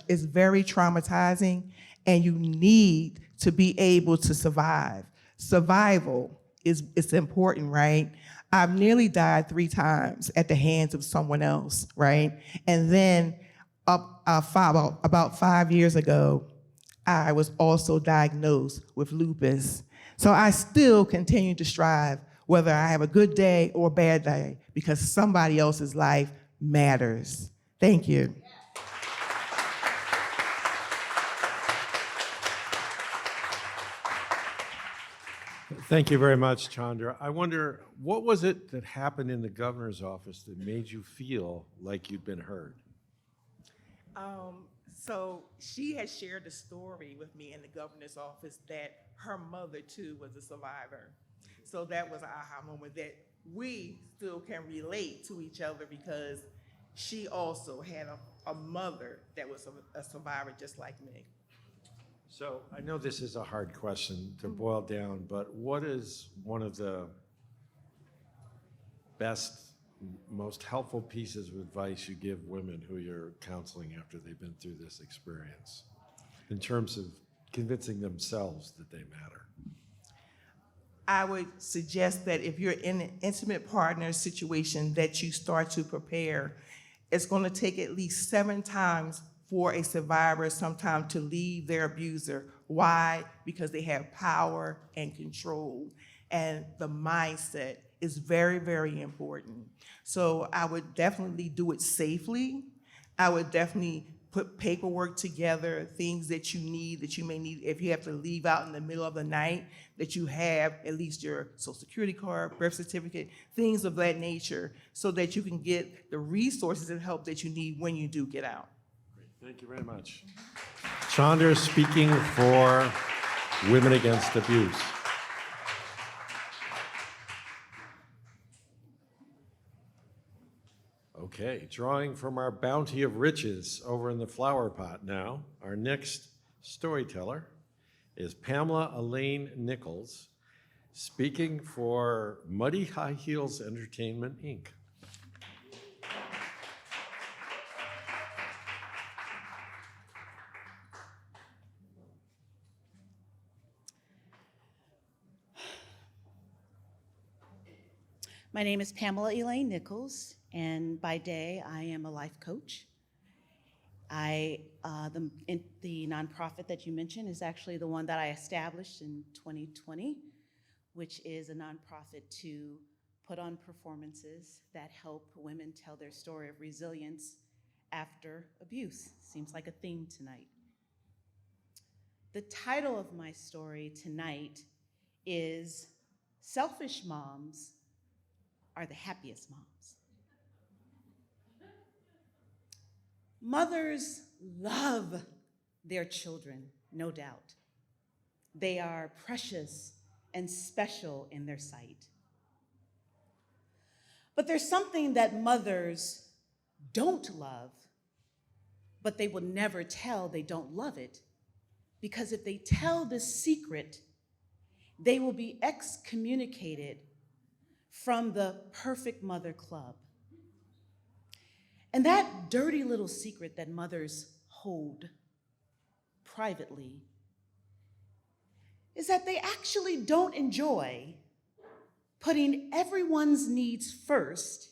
is very traumatizing, and you need to be able to survive. Survival is important, right? I've nearly died 3 times at the hands of someone else, right? And then about 5 years ago, I was also diagnosed with lupus. So I still continue to strive, whether I have a good day or a bad day, because somebody else's life matters. Thank you. Thank you very much, Chandra. I wonder, what was it that happened in the governor's office that made you feel like you'd been heard? So she had shared a story with me in the governor's office that her mother, too, was a survivor. So that was an aha moment that we still can relate to each other, because she also had a mother that was a survivor just like me. So I know this is a hard question to boil down, but what is one of the best most helpful pieces of advice you give women who you're counseling after they've been through this experience in terms of convincing themselves that they matter? I would suggest that if you're in an intimate partner situation, that you start to prepare. It's going to take at least 7 times for a survivor sometimes to leave their abuser. Why? Because they have power and control. And the mindset is very, very important. So I would definitely do it safely. I would definitely put paperwork together, things that you may need if you have to leave out in the middle of the night, that you have at least your Social Security card, birth certificate, things of that nature, so that you can get the resources and help that you need when you do get out. Great. Thank you very much. Chandra speaking for Women Against Abuse. Okay, drawing from our bounty of riches over in the flower pot now, our next storyteller is Pamela Elaine Nichols, speaking for Muddy High Heels Entertainment, Inc. My name is Pamela Elaine Nichols, and by day I am a life coach. The nonprofit that you mentioned is actually the one that I established in 2020, which is a nonprofit to put on performances that help women tell their story of resilience after abuse. Seems like a theme tonight. The title of my story tonight is Selfish Moms Are the Happiest Moms. Mothers love their children, no doubt. They are precious and special in their sight. But there's something that mothers don't love, but they will never tell they don't love it, because if they tell the secret, they will be excommunicated from the Perfect Mother Club. And that dirty little secret that mothers hold privately is that they actually don't enjoy putting everyone's needs first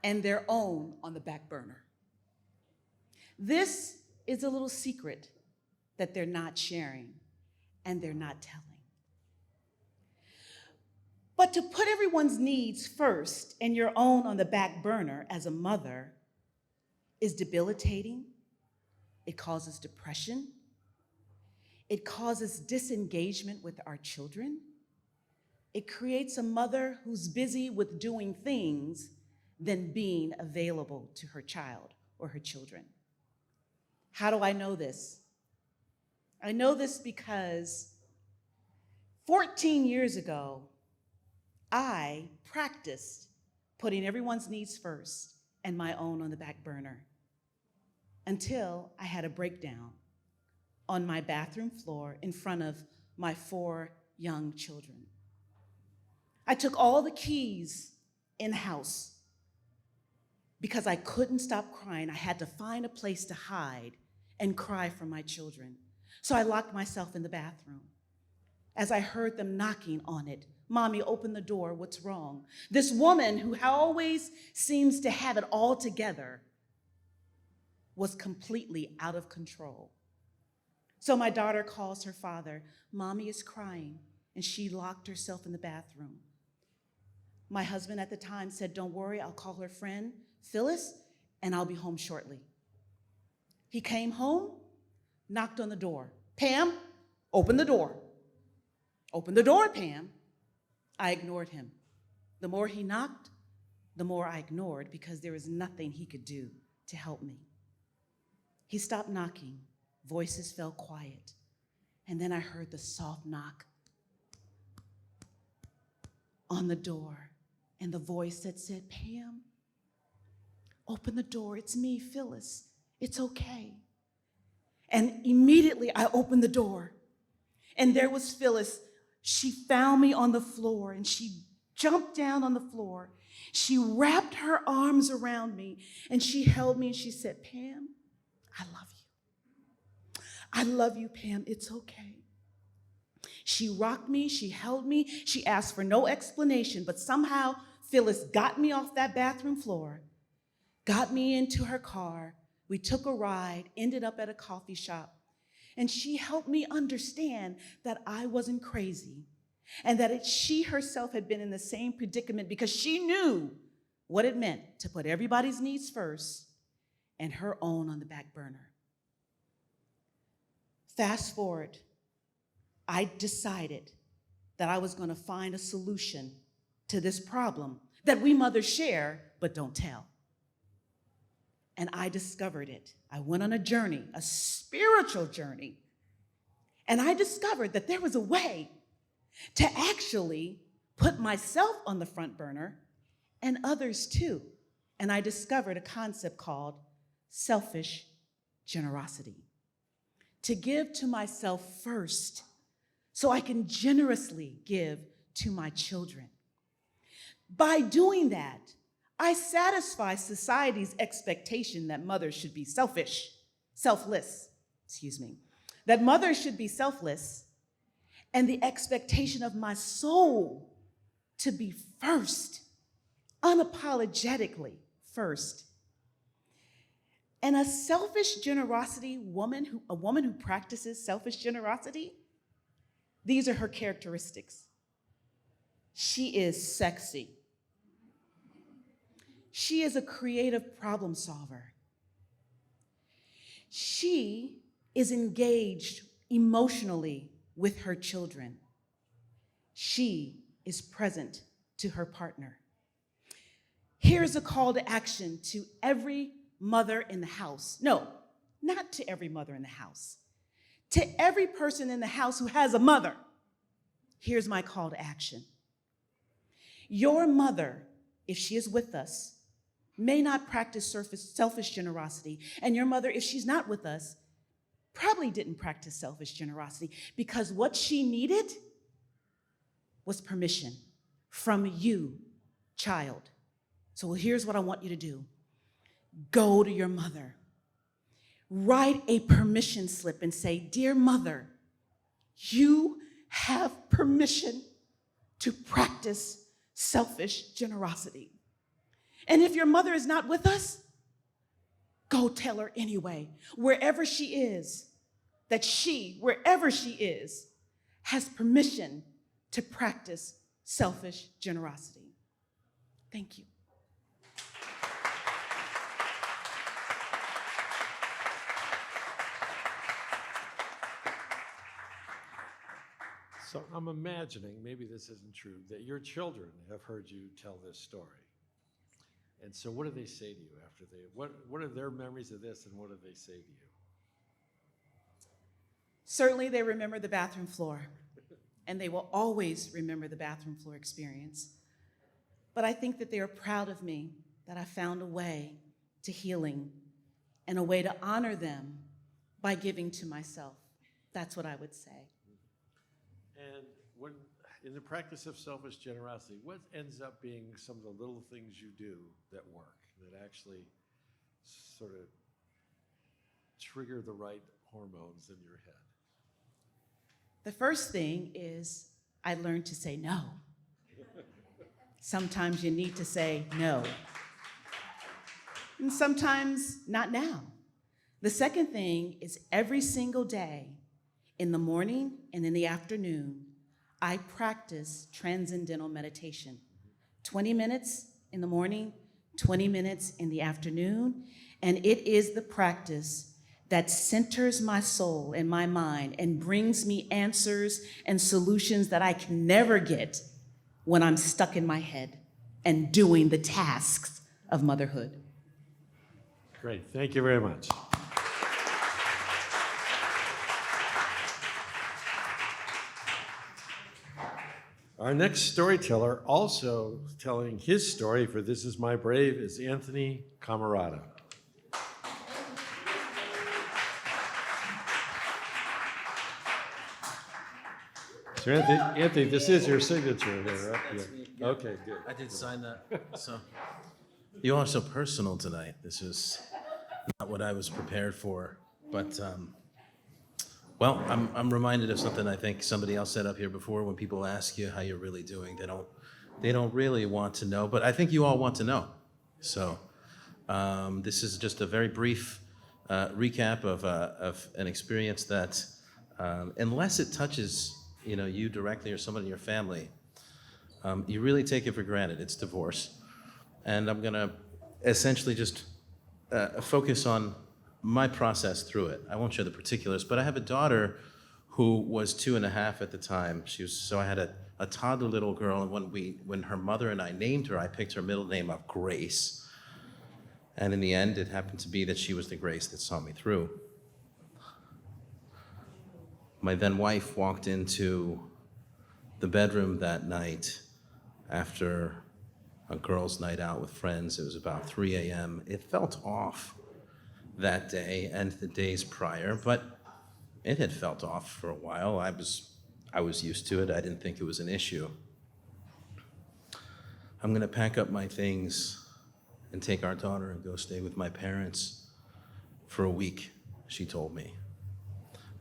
and their own on the back burner. This is a little secret that they're not sharing and they're not telling. But to put everyone's needs first and your own on the back burner as a mother is debilitating. It causes depression. It causes disengagement with our children. It creates a mother who's busy with doing things than being available to her child or her children. How do I know this? I know this because 14 years ago, I practiced putting everyone's needs first and my own on the back burner until I had a breakdown on my bathroom floor in front of my 4 young children. I took all the keys in-house because I couldn't stop crying. I had to find a place to hide and cry for my children. So I locked myself in the bathroom. As I heard them knocking on it, "Mommy, open the door, what's wrong?" This woman who always seems to have it all together was completely out of control. So my daughter calls her father. "Mommy is crying," and she locked herself in the bathroom. My husband at the time said, "Don't worry, I'll call her friend, Phyllis, and I'll be home shortly." He came home, knocked on the door. "Pam, open the door." "Open the door, Pam." I ignored him. The more he knocked, the more I ignored, because there was nothing he could do to help me. He stopped knocking. Voices fell quiet. And then I heard the soft knock on the door, and the voice that said, "Pam, open the door. It's me, Phyllis. It's okay." And immediately I opened the door, and there was Phyllis. She found me on the floor, and she jumped down on the floor. She wrapped her arms around me and she held me and she said, Pam, I love you. I love you, Pam. It's okay. She rocked me, she held me, she asked for no explanation, but somehow Phyllis got me off that bathroom floor, got me into her car. We took a ride, ended up at a coffee shop, and she helped me understand that I wasn't crazy and that she herself had been in the same predicament because she knew what it meant to put everybody's needs first and her own on the back burner. Fast forward, I decided that I was going to find a solution to this problem that we mothers share but don't tell. And I discovered it. I went on a journey, a spiritual journey, and I discovered that there was a way to actually put myself on the front burner and others too. And I discovered a concept called selfish generosity. To give to myself first so I can generously give to my children. By doing that, I satisfy society's expectation that mothers should be selfless, that mothers should be selfless, and the expectation of my soul to be first, unapologetically first. And a selfish generosity woman, a woman who practices selfish generosity, these are her characteristics. She is sexy. She is a creative problem solver. She is engaged emotionally with her children. She is present to her partner. Here's a call to action to every mother in the house. No, not to every mother in the house. To every person in the house who has a mother, here's my call to action. Your mother, if she is with us, may not practice selfish generosity, and your mother, if she's not with us, probably didn't practice selfish generosity because what she needed was permission from you, child. So here's what I want you to do. Go to your mother. Write a permission slip and say, Dear mother, you have permission to practice selfish generosity. And if your mother is not with us, go tell her anyway, wherever she is, that she, wherever she is, has permission to practice selfish generosity. Thank you. So I'm imagining, maybe this isn't true, that your children have heard you tell this story. And so what do they say to you after what are their memories of this and what do they say to you? Certainly they remember the bathroom floor, and they will always remember the bathroom floor experience. But I think that they are proud of me, that I found a way to healing and a way to honor them by giving to myself. That's what I would say. And when, in the practice of selfish generosity, what ends up being some of the little things you do that work, that actually sort of trigger the right hormones in your head? The first thing is I learned to say no. Sometimes you need to say no. And sometimes not now. The second thing is every single day, in the morning and in the afternoon, I practice transcendental meditation. 20 minutes in the morning, 20 minutes in the afternoon, and it is the practice that centers my soul and my mind and brings me answers and solutions that I can never get when I'm stuck in my head and doing the tasks of motherhood. Great, thank you very much. Our next storyteller, also telling his story for This Is My Brave, is Anthony Camarado. So Anthony, this is your signature here. Right? That's me. Okay, good. I did sign that. So you all are so personal tonight. This is not what I was prepared for. But well, I'm reminded of something I think somebody else said up here before. When people ask you how you're really doing, they don't really want to know. But I think you all want to know. So this is just a very brief recap of an experience that, unless it touches you directly or someone in your family, you really take it for granted. It's divorce. And I'm going to essentially just focus on my process through it. I won't share the particulars, but I have a daughter who was 2.5 at the time. So I had a toddler little girl, and when her mother and I named her, I picked her middle name of Grace. And in the end, it happened to be that she was the grace that saw me through. My then wife walked into the bedroom that night after a girls' night out with friends. It was about 3 a.m. It felt off that day and the days prior, but it had felt off for a while. I was used to it. I didn't think it was an issue. I'm going to pack up my things and take our daughter and go stay with my parents for a week, she told me.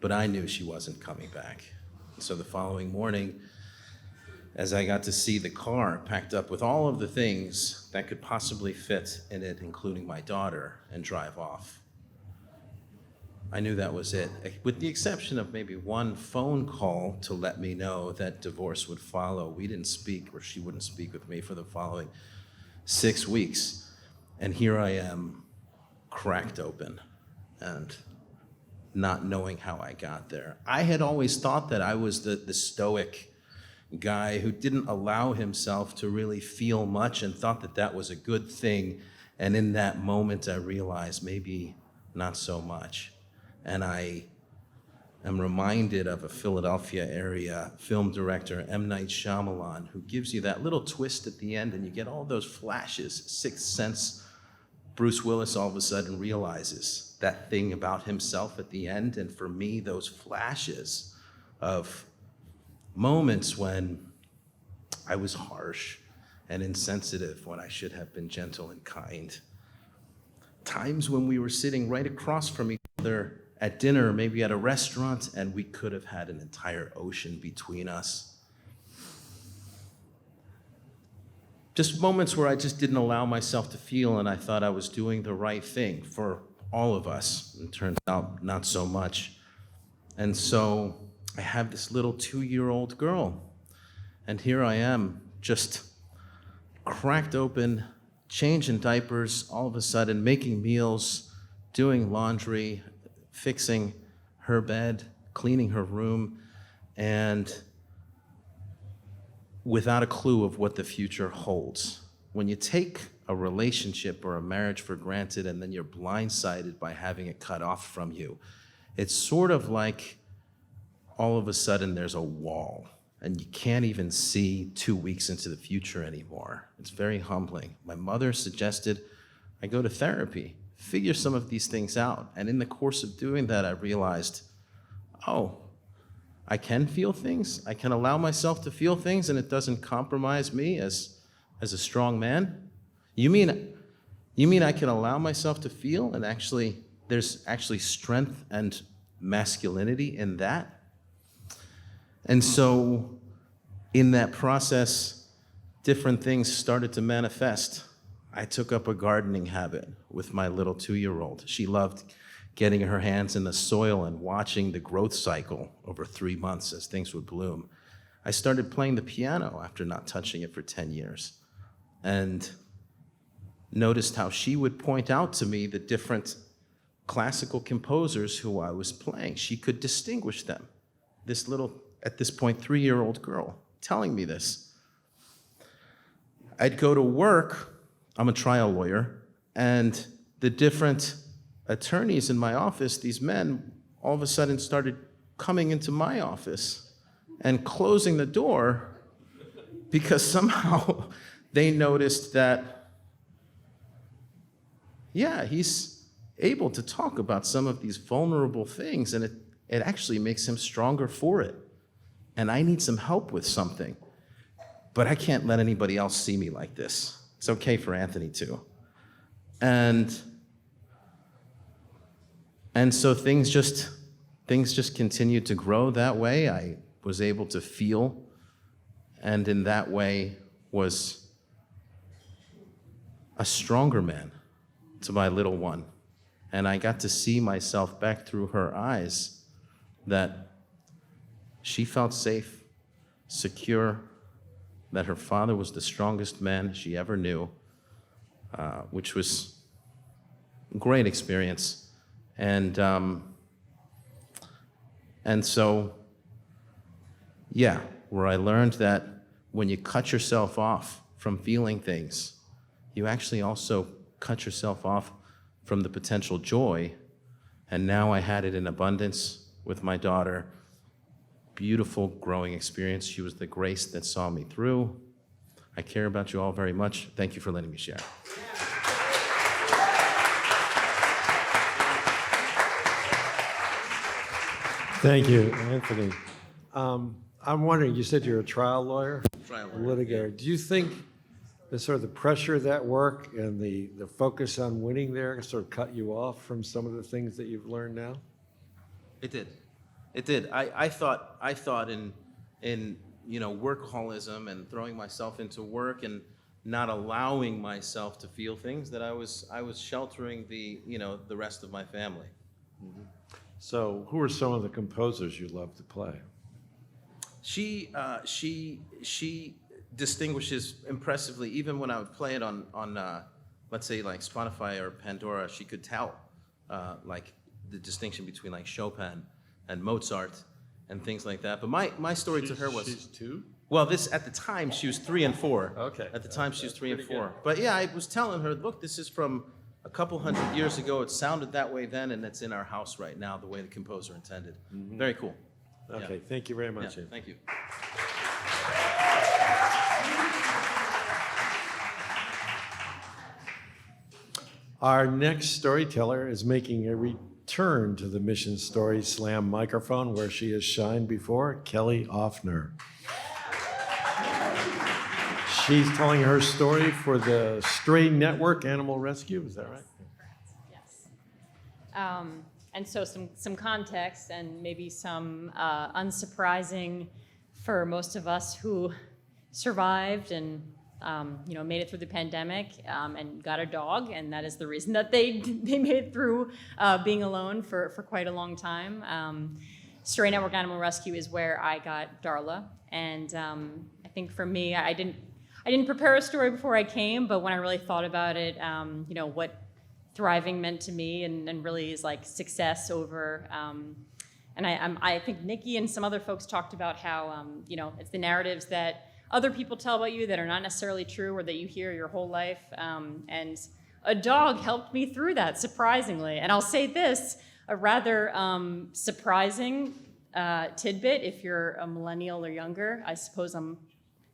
But I knew she wasn't coming back. So the following morning, as I got to see the car packed up with all of the things that could possibly fit in it, including my daughter, and drive off, I knew that was it, with the exception of maybe one phone call to let me know that divorce would follow. We didn't speak, or she wouldn't speak with me for the following 6 weeks. And here I am, cracked open and not knowing how I got there. I had always thought that I was the stoic guy who didn't allow himself to really feel much and thought that that was a good thing. And in that moment, I realized maybe not so much. And I am reminded of a Philadelphia area film director, M. Night Shyamalan, who gives you that little twist at the end and you get all those flashes. Sixth Sense, Bruce Willis all of a sudden realizes that thing about himself at the end. And for me, those flashes of moments when I was harsh and insensitive when I should have been gentle and kind. Times when we were sitting right across from each other at dinner, maybe at a restaurant, and we could have had an entire ocean between us. Just moments where I just didn't allow myself to feel, and I thought I was doing the right thing for all of us. It turns out not so much. And so I have this little 2-year-old girl, and here I am, just cracked open, changing diapers, all of a sudden making meals, doing laundry, fixing her bed, cleaning her room, and without a clue of what the future holds. When you take a relationship or a marriage for granted and then you're blindsided by having it cut off from you, it's sort of like all of a sudden there's a wall and you can't even see 2 weeks into the future anymore. It's very humbling. My mother suggested I go to therapy, figure some of these things out. And in the course of doing that, I realized, oh, I can feel things. I can allow myself to feel things and it doesn't compromise me as a strong man. You mean I can allow myself to feel and there's actually strength and masculinity in that? And so in that process, different things started to manifest. I took up a gardening habit with my little 2-year-old. She loved getting her hands in the soil and watching the growth cycle over 3 months as things would bloom. I started playing the piano after not touching it for 10 years and noticed how she would point out to me the different classical composers who I was playing. She could distinguish them. This little, at this point, 3-year-old girl telling me this. I'd go to work, I'm a trial lawyer, and the different attorneys in my office, these men, all of a sudden started coming into my office and closing the door because somehow they noticed that, yeah, he's able to talk about some of these vulnerable things and it actually makes him stronger for it. And I need some help with something. but I can't let anybody else see me like this. It's okay for Anthony too. And so things just continued to grow that way. I was able to feel, and in that way was a stronger man to my little one. And I got to see myself back through her eyes, that she felt safe, secure, that her father was the strongest man she ever knew, which was a great experience. And so, yeah, where I learned that when you cut yourself off from feeling things, you actually also cut yourself off from the potential joy. And now I had it in abundance with my daughter. Beautiful growing experience. She was the grace that saw me through. I care about you all very much. Thank you for letting me share. Thank you, Anthony. I'm wondering, you said you're a trial lawyer? Trial A lawyer, litigator. Do you think the sort of the pressure of that work and the focus on winning there sort of cut you off from some of the things that you've learned now? It did. It did. I thought in workaholism and throwing myself into work and not allowing myself to feel things, that I was sheltering the rest of my family. Mm-hmm. So who are some of the composers you love to play? She distinguishes impressively. Even when I would play it on let's say like Spotify or Pandora, she could tell like the distinction between like Chopin and Mozart and things like that. But my story to her was, she's two? Well, at the time she was 3 and 4. Okay. At the time she was 3 and 4. good. But yeah, I was telling her, look, this is from a couple hundred years ago. It sounded that way then, and it's in our house right now, the way the composer intended. Mm-hmm. Very cool. Okay, thank you very much. Yeah, thank you. Our next storyteller is making a return to the Mission Story Slam microphone where she has shined before, Kelly Offner. She's telling her story for the Stray Network Animal Rescue, is that right? Yes. And so some context and maybe some unsurprising for most of us who survived and made it through the pandemic and got a dog, and that is the reason that they made it through being alone for quite a long time. Stray Network Animal Rescue is where I got Darla, and I think for me, I didn't prepare a story before I came, but when I really thought about it, what thriving meant to me and really is like success over, and I think Nikki and some other folks talked about how, it's the narratives that other people tell about you that are not necessarily true or that you hear your whole life. And a dog helped me through that, surprisingly. And I'll say this, a rather surprising tidbit, if you're a millennial or younger, I suppose I'm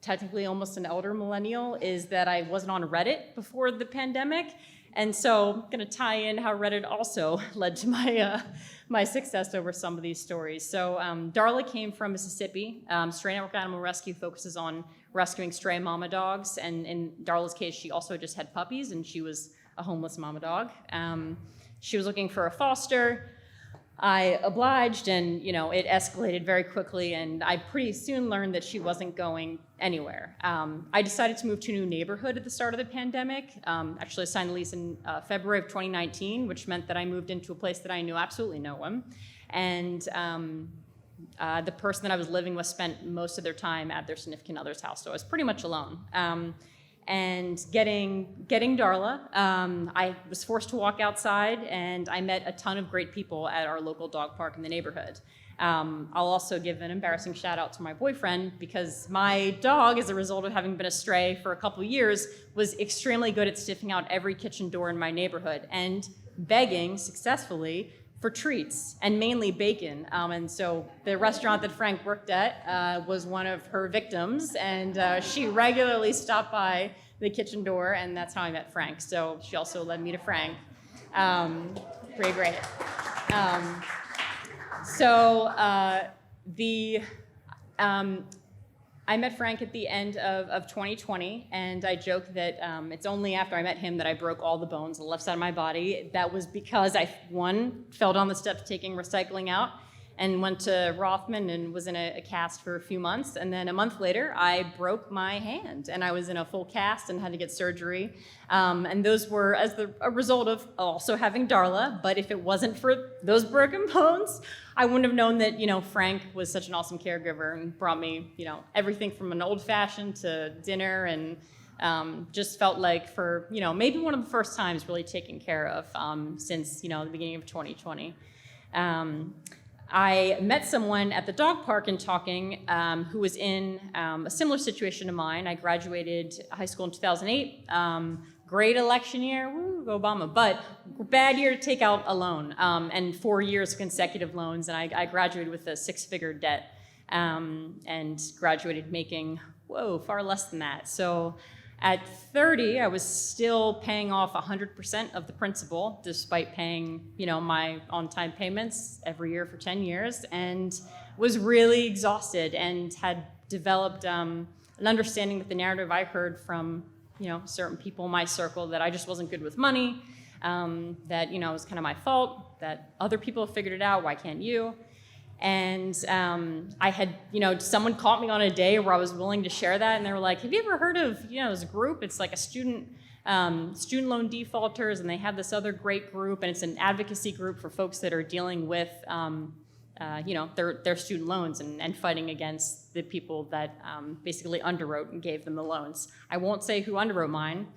technically almost an elder millennial, is that I wasn't on Reddit before the pandemic. And so I'm gonna tie in how Reddit also led to my success over some of these stories. So Darla came from Mississippi. Stray Network Animal Rescue focuses on rescuing stray mama dogs. And in Darla's case, she also just had puppies and she was a homeless mama dog. She was looking for a foster. I obliged, and it escalated very quickly, and I pretty soon learned that she wasn't going anywhere. I decided to move to a new neighborhood at the start of the pandemic. Actually, I signed the lease in February of 2019, which meant that I moved into a place that I knew absolutely no one. And the person that I was living with spent most of their time at their significant other's house, so I was pretty much alone. And getting Darla, I was forced to walk outside, and I met a ton of great people at our local dog park in the neighborhood. I'll also give an embarrassing shout out to my boyfriend, because my dog, as a result of having been a stray for a couple years, was extremely good at sniffing out every kitchen door in my neighborhood and begging successfully for treats, and mainly bacon. And so the restaurant that Frank worked at was one of her victims, and she regularly stopped by the kitchen door, and that's how I met Frank. So she also led me to Frank. Pretty great. I met Frank at the end of 2020, and I joke that it's only after I met him that I broke all the bones on the left side of my body. That was because one, fell down the steps taking recycling out, and went to Rothman and was in a cast for a few months. And then a month later, I broke my hand, and I was in a full cast and had to get surgery. And those were a result of also having Darla. But if it wasn't for those broken bones, I wouldn't have known that, Frank was such an awesome caregiver and brought me, everything from an old fashioned to dinner, and just felt like for, maybe one of the first times really taken care of since, the beginning of 2020. I met someone at the dog park in talking who was in a similar situation to mine. I graduated high school in 2008. Great election year, woo, Obama, but bad year to take out a loan, and 4 years consecutive loans, and I graduated with a six-figure debt, and graduated making, far less than that. So at 30, I was still paying off 100% of the principal, despite paying, my on-time payments every year for 10 years, and was really exhausted and had developed an understanding that the narrative I heard from, certain people in my circle, that I just wasn't good with money, that, it was kind of my fault, that other people have figured it out, why can't you? And I had, someone caught me on a day where I was willing to share that, and they were like, have you ever heard of, there's a group, it's like a student loan defaulters, and they have this other great group, and it's an advocacy group for folks that are dealing with, their student loans and fighting against the people that basically underwrote and gave them the loans. I won't say who underwrote mine,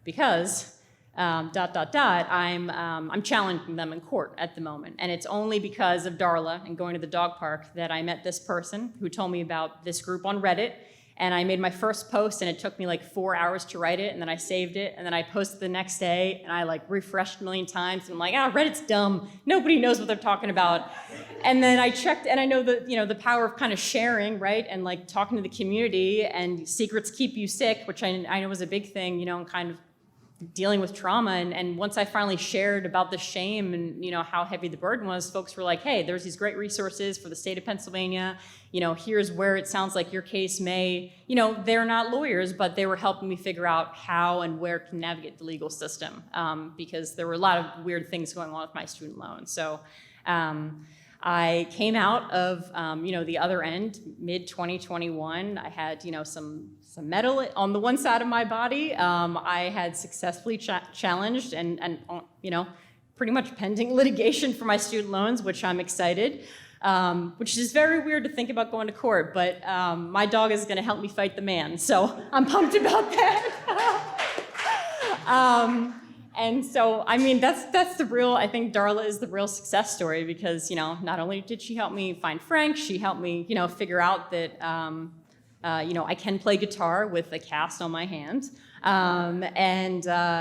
because I'm challenging them in court at the moment. And it's only because of Darla and going to the dog park that I met this person who told me about this group on Reddit. And I made my first post, and it took me like 4 hours to write it, and then I saved it, and then I posted the next day, and I refreshed a million times, and I'm like, Reddit's dumb. Nobody knows what they're talking about. And then I checked, and I know that, the power of kind of sharing, right? And talking to the community, and secrets keep you sick, which I know was a big thing, and kind of dealing with trauma. And once I finally shared about the shame and how heavy the burden was, folks were like, hey, there's these great resources for the state of Pennsylvania. Here's where it sounds like your case may, they're not lawyers, but they were helping me figure out how and where to navigate the legal system, because there were a lot of weird things going on with my student loan. So I came out of, the other end, mid-2021. I had, some metal on the one side of my body. I had successfully challenged and pretty much pending litigation for my student loans, which I'm excited, which is very weird to think about going to court, but my dog is gonna help me fight the man, so I'm pumped about that. And so, that's the real, I think Darla is the real success story, because, not only did she help me find Frank, she helped me, figure out that, I can play guitar with a cast on my hand. I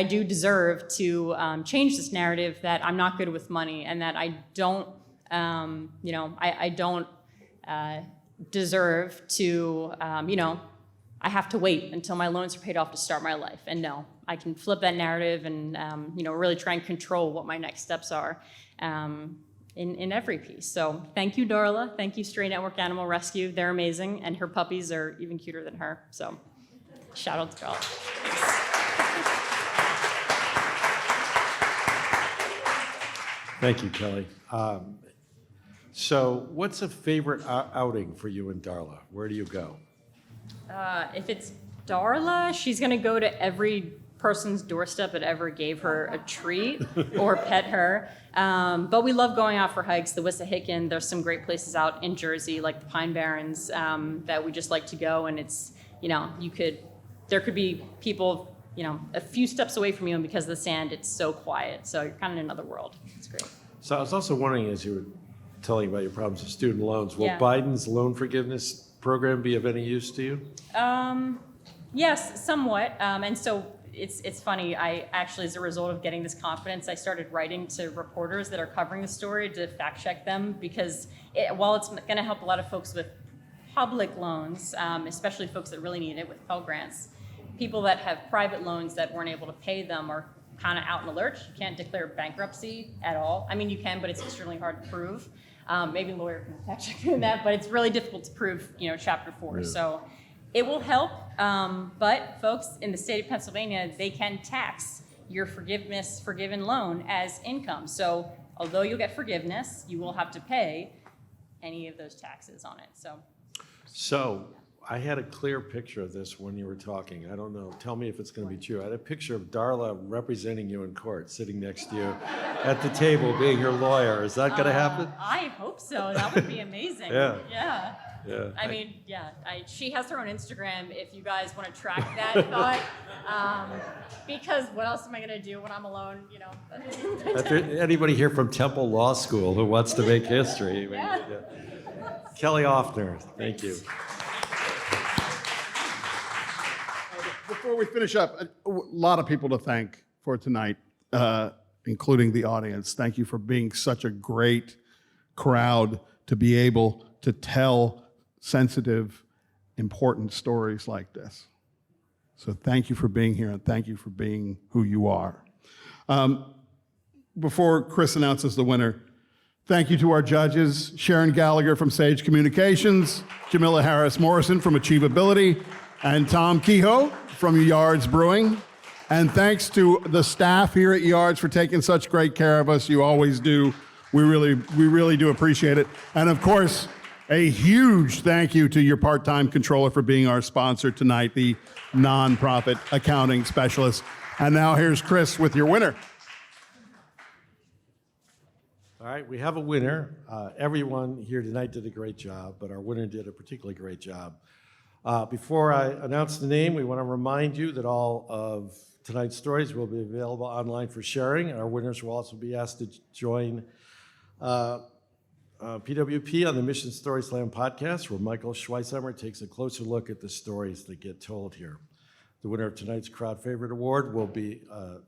do deserve to change this narrative that I'm not good with money, and that I don't, I don't deserve to, I have to wait until my loans are paid off to start my life. And no, I can flip that narrative and, really try and control what my next steps are. In every piece. So thank you, Darla. Thank you, Stray Network Animal Rescue. They're amazing, and her puppies are even cuter than her. So shout out to Darla. Thank you, Kelly. So what's a favorite outing for you and Darla? Where do you go? If it's Darla, she's gonna go to every person's doorstep that ever gave her a treat or pet her. But we love going out for hikes. The Wissahickon, there's some great places out in Jersey, like the Pine Barrens, that we just like to go. And it's, there could be people, a few steps away from you, and because of the sand, it's so quiet. So you're kind of in another world. It's great. So I was also wondering, as you were telling about your problems with student loans, will Yeah. Biden's loan forgiveness program be of any use to you? Yes, somewhat. And so it's funny, I actually, as a result of getting this confidence, I started writing to reporters that are covering the story to fact check them, because while it's gonna help a lot of folks with public loans, especially folks that really need it with Pell Grants, people that have private loans that weren't able to pay them are kind of out in the lurch. You can't declare bankruptcy at all. I mean, you can, but it's extremely hard to prove. Maybe a lawyer can fact check me that, but it's really difficult to prove, Chapter 4. Yeah. So it will help, but folks in the state of Pennsylvania, they can tax your forgiven loan as income. So although you'll get forgiveness, you will have to pay any of those taxes on it. So I had a clear picture of this when you were talking. I don't know. Tell me if it's going to be true. I had a picture of Darla representing you in court, sitting next to you at the table, being your lawyer. Is that going to happen? I hope so. That would be amazing. Yeah. Yeah. Yeah. I mean, yeah. She has her own Instagram if you guys want to track that thought. Because what else am I going to do when I'm alone? Is there anybody here from Temple Law School who wants to make history? I mean, Yeah. Kelly Offner, thank you. Before we finish up, a lot of people to thank for tonight, including the audience. Thank you for being such a great crowd to be able to tell sensitive, important stories like this. So thank you for being here, and thank you for being who you are. Before Chris announces the winner, thank you to our judges, Sharon Gallagher from Sage Communications, Jamila Harris Morrison from Achievability, and Tom Kehoe from Yards Brewing. And thanks to the staff here at Yards for taking such great care of us. You always do. We really do appreciate it. And of course, a huge thank you to your part-time controller for being our sponsor tonight, the nonprofit accounting specialist. And now here's Chris with your winner. All right, we have a winner. Everyone here tonight did a great job, but our winner did a particularly great job. Before I announce the name, we want to remind you that all of tonight's stories will be available online for sharing. Our winners will also be asked to join PWP on the Mission Story Slam podcast, where Michael Schweisheimer takes a closer look at the stories that get told here. The winner of tonight's Crowd Favorite Award will be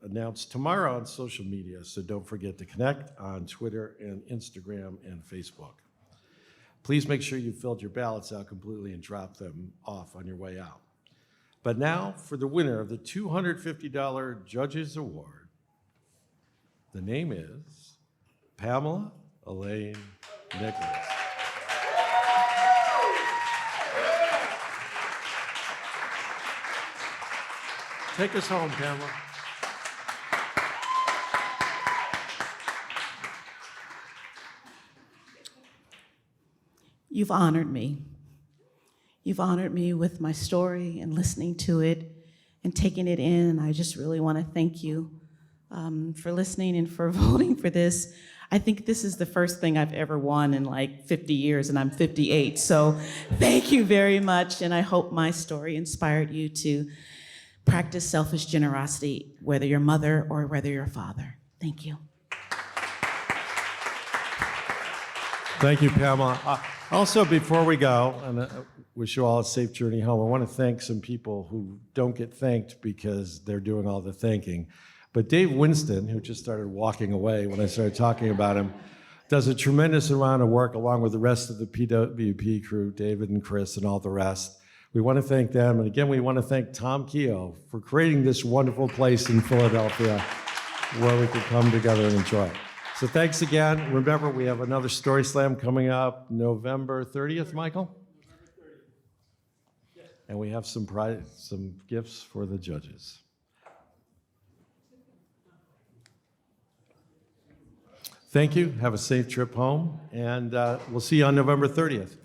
announced tomorrow on social media, so don't forget to connect on Twitter and Instagram and Facebook. Please make sure you filled your ballots out completely and drop them off on your way out. But now for the winner of the $250 Judges Award. The name is Pamela Elaine Nicholas. Take us home, Pamela. You've honored me. You've honored me with my story and listening to it and taking it in. I just really want to thank you for listening and for voting for this. I think this is the first thing I've ever won in like 50 years, and I'm 58. So thank you very much, and I hope my story inspired you to practice selfish generosity, whether you're a mother or whether you're a father. Thank you. Thank you, Pamela. Also, before we go, and I wish you all a safe journey home, I want to thank some people who don't get thanked because they're doing all the thanking. But Dave Winston, who just started walking away when I started talking about him, does a tremendous amount of work along with the rest of the PWP crew, David and Chris and all the rest. We want to thank them. And again, we want to thank Tom Kehoe for creating this wonderful place in Philadelphia where we could come together and enjoy it. So thanks again. Remember, we have another Story Slam coming up November 30th, Michael? And we have some gifts for the judges. Thank you. Have a safe trip home, and we'll see you on November 30th.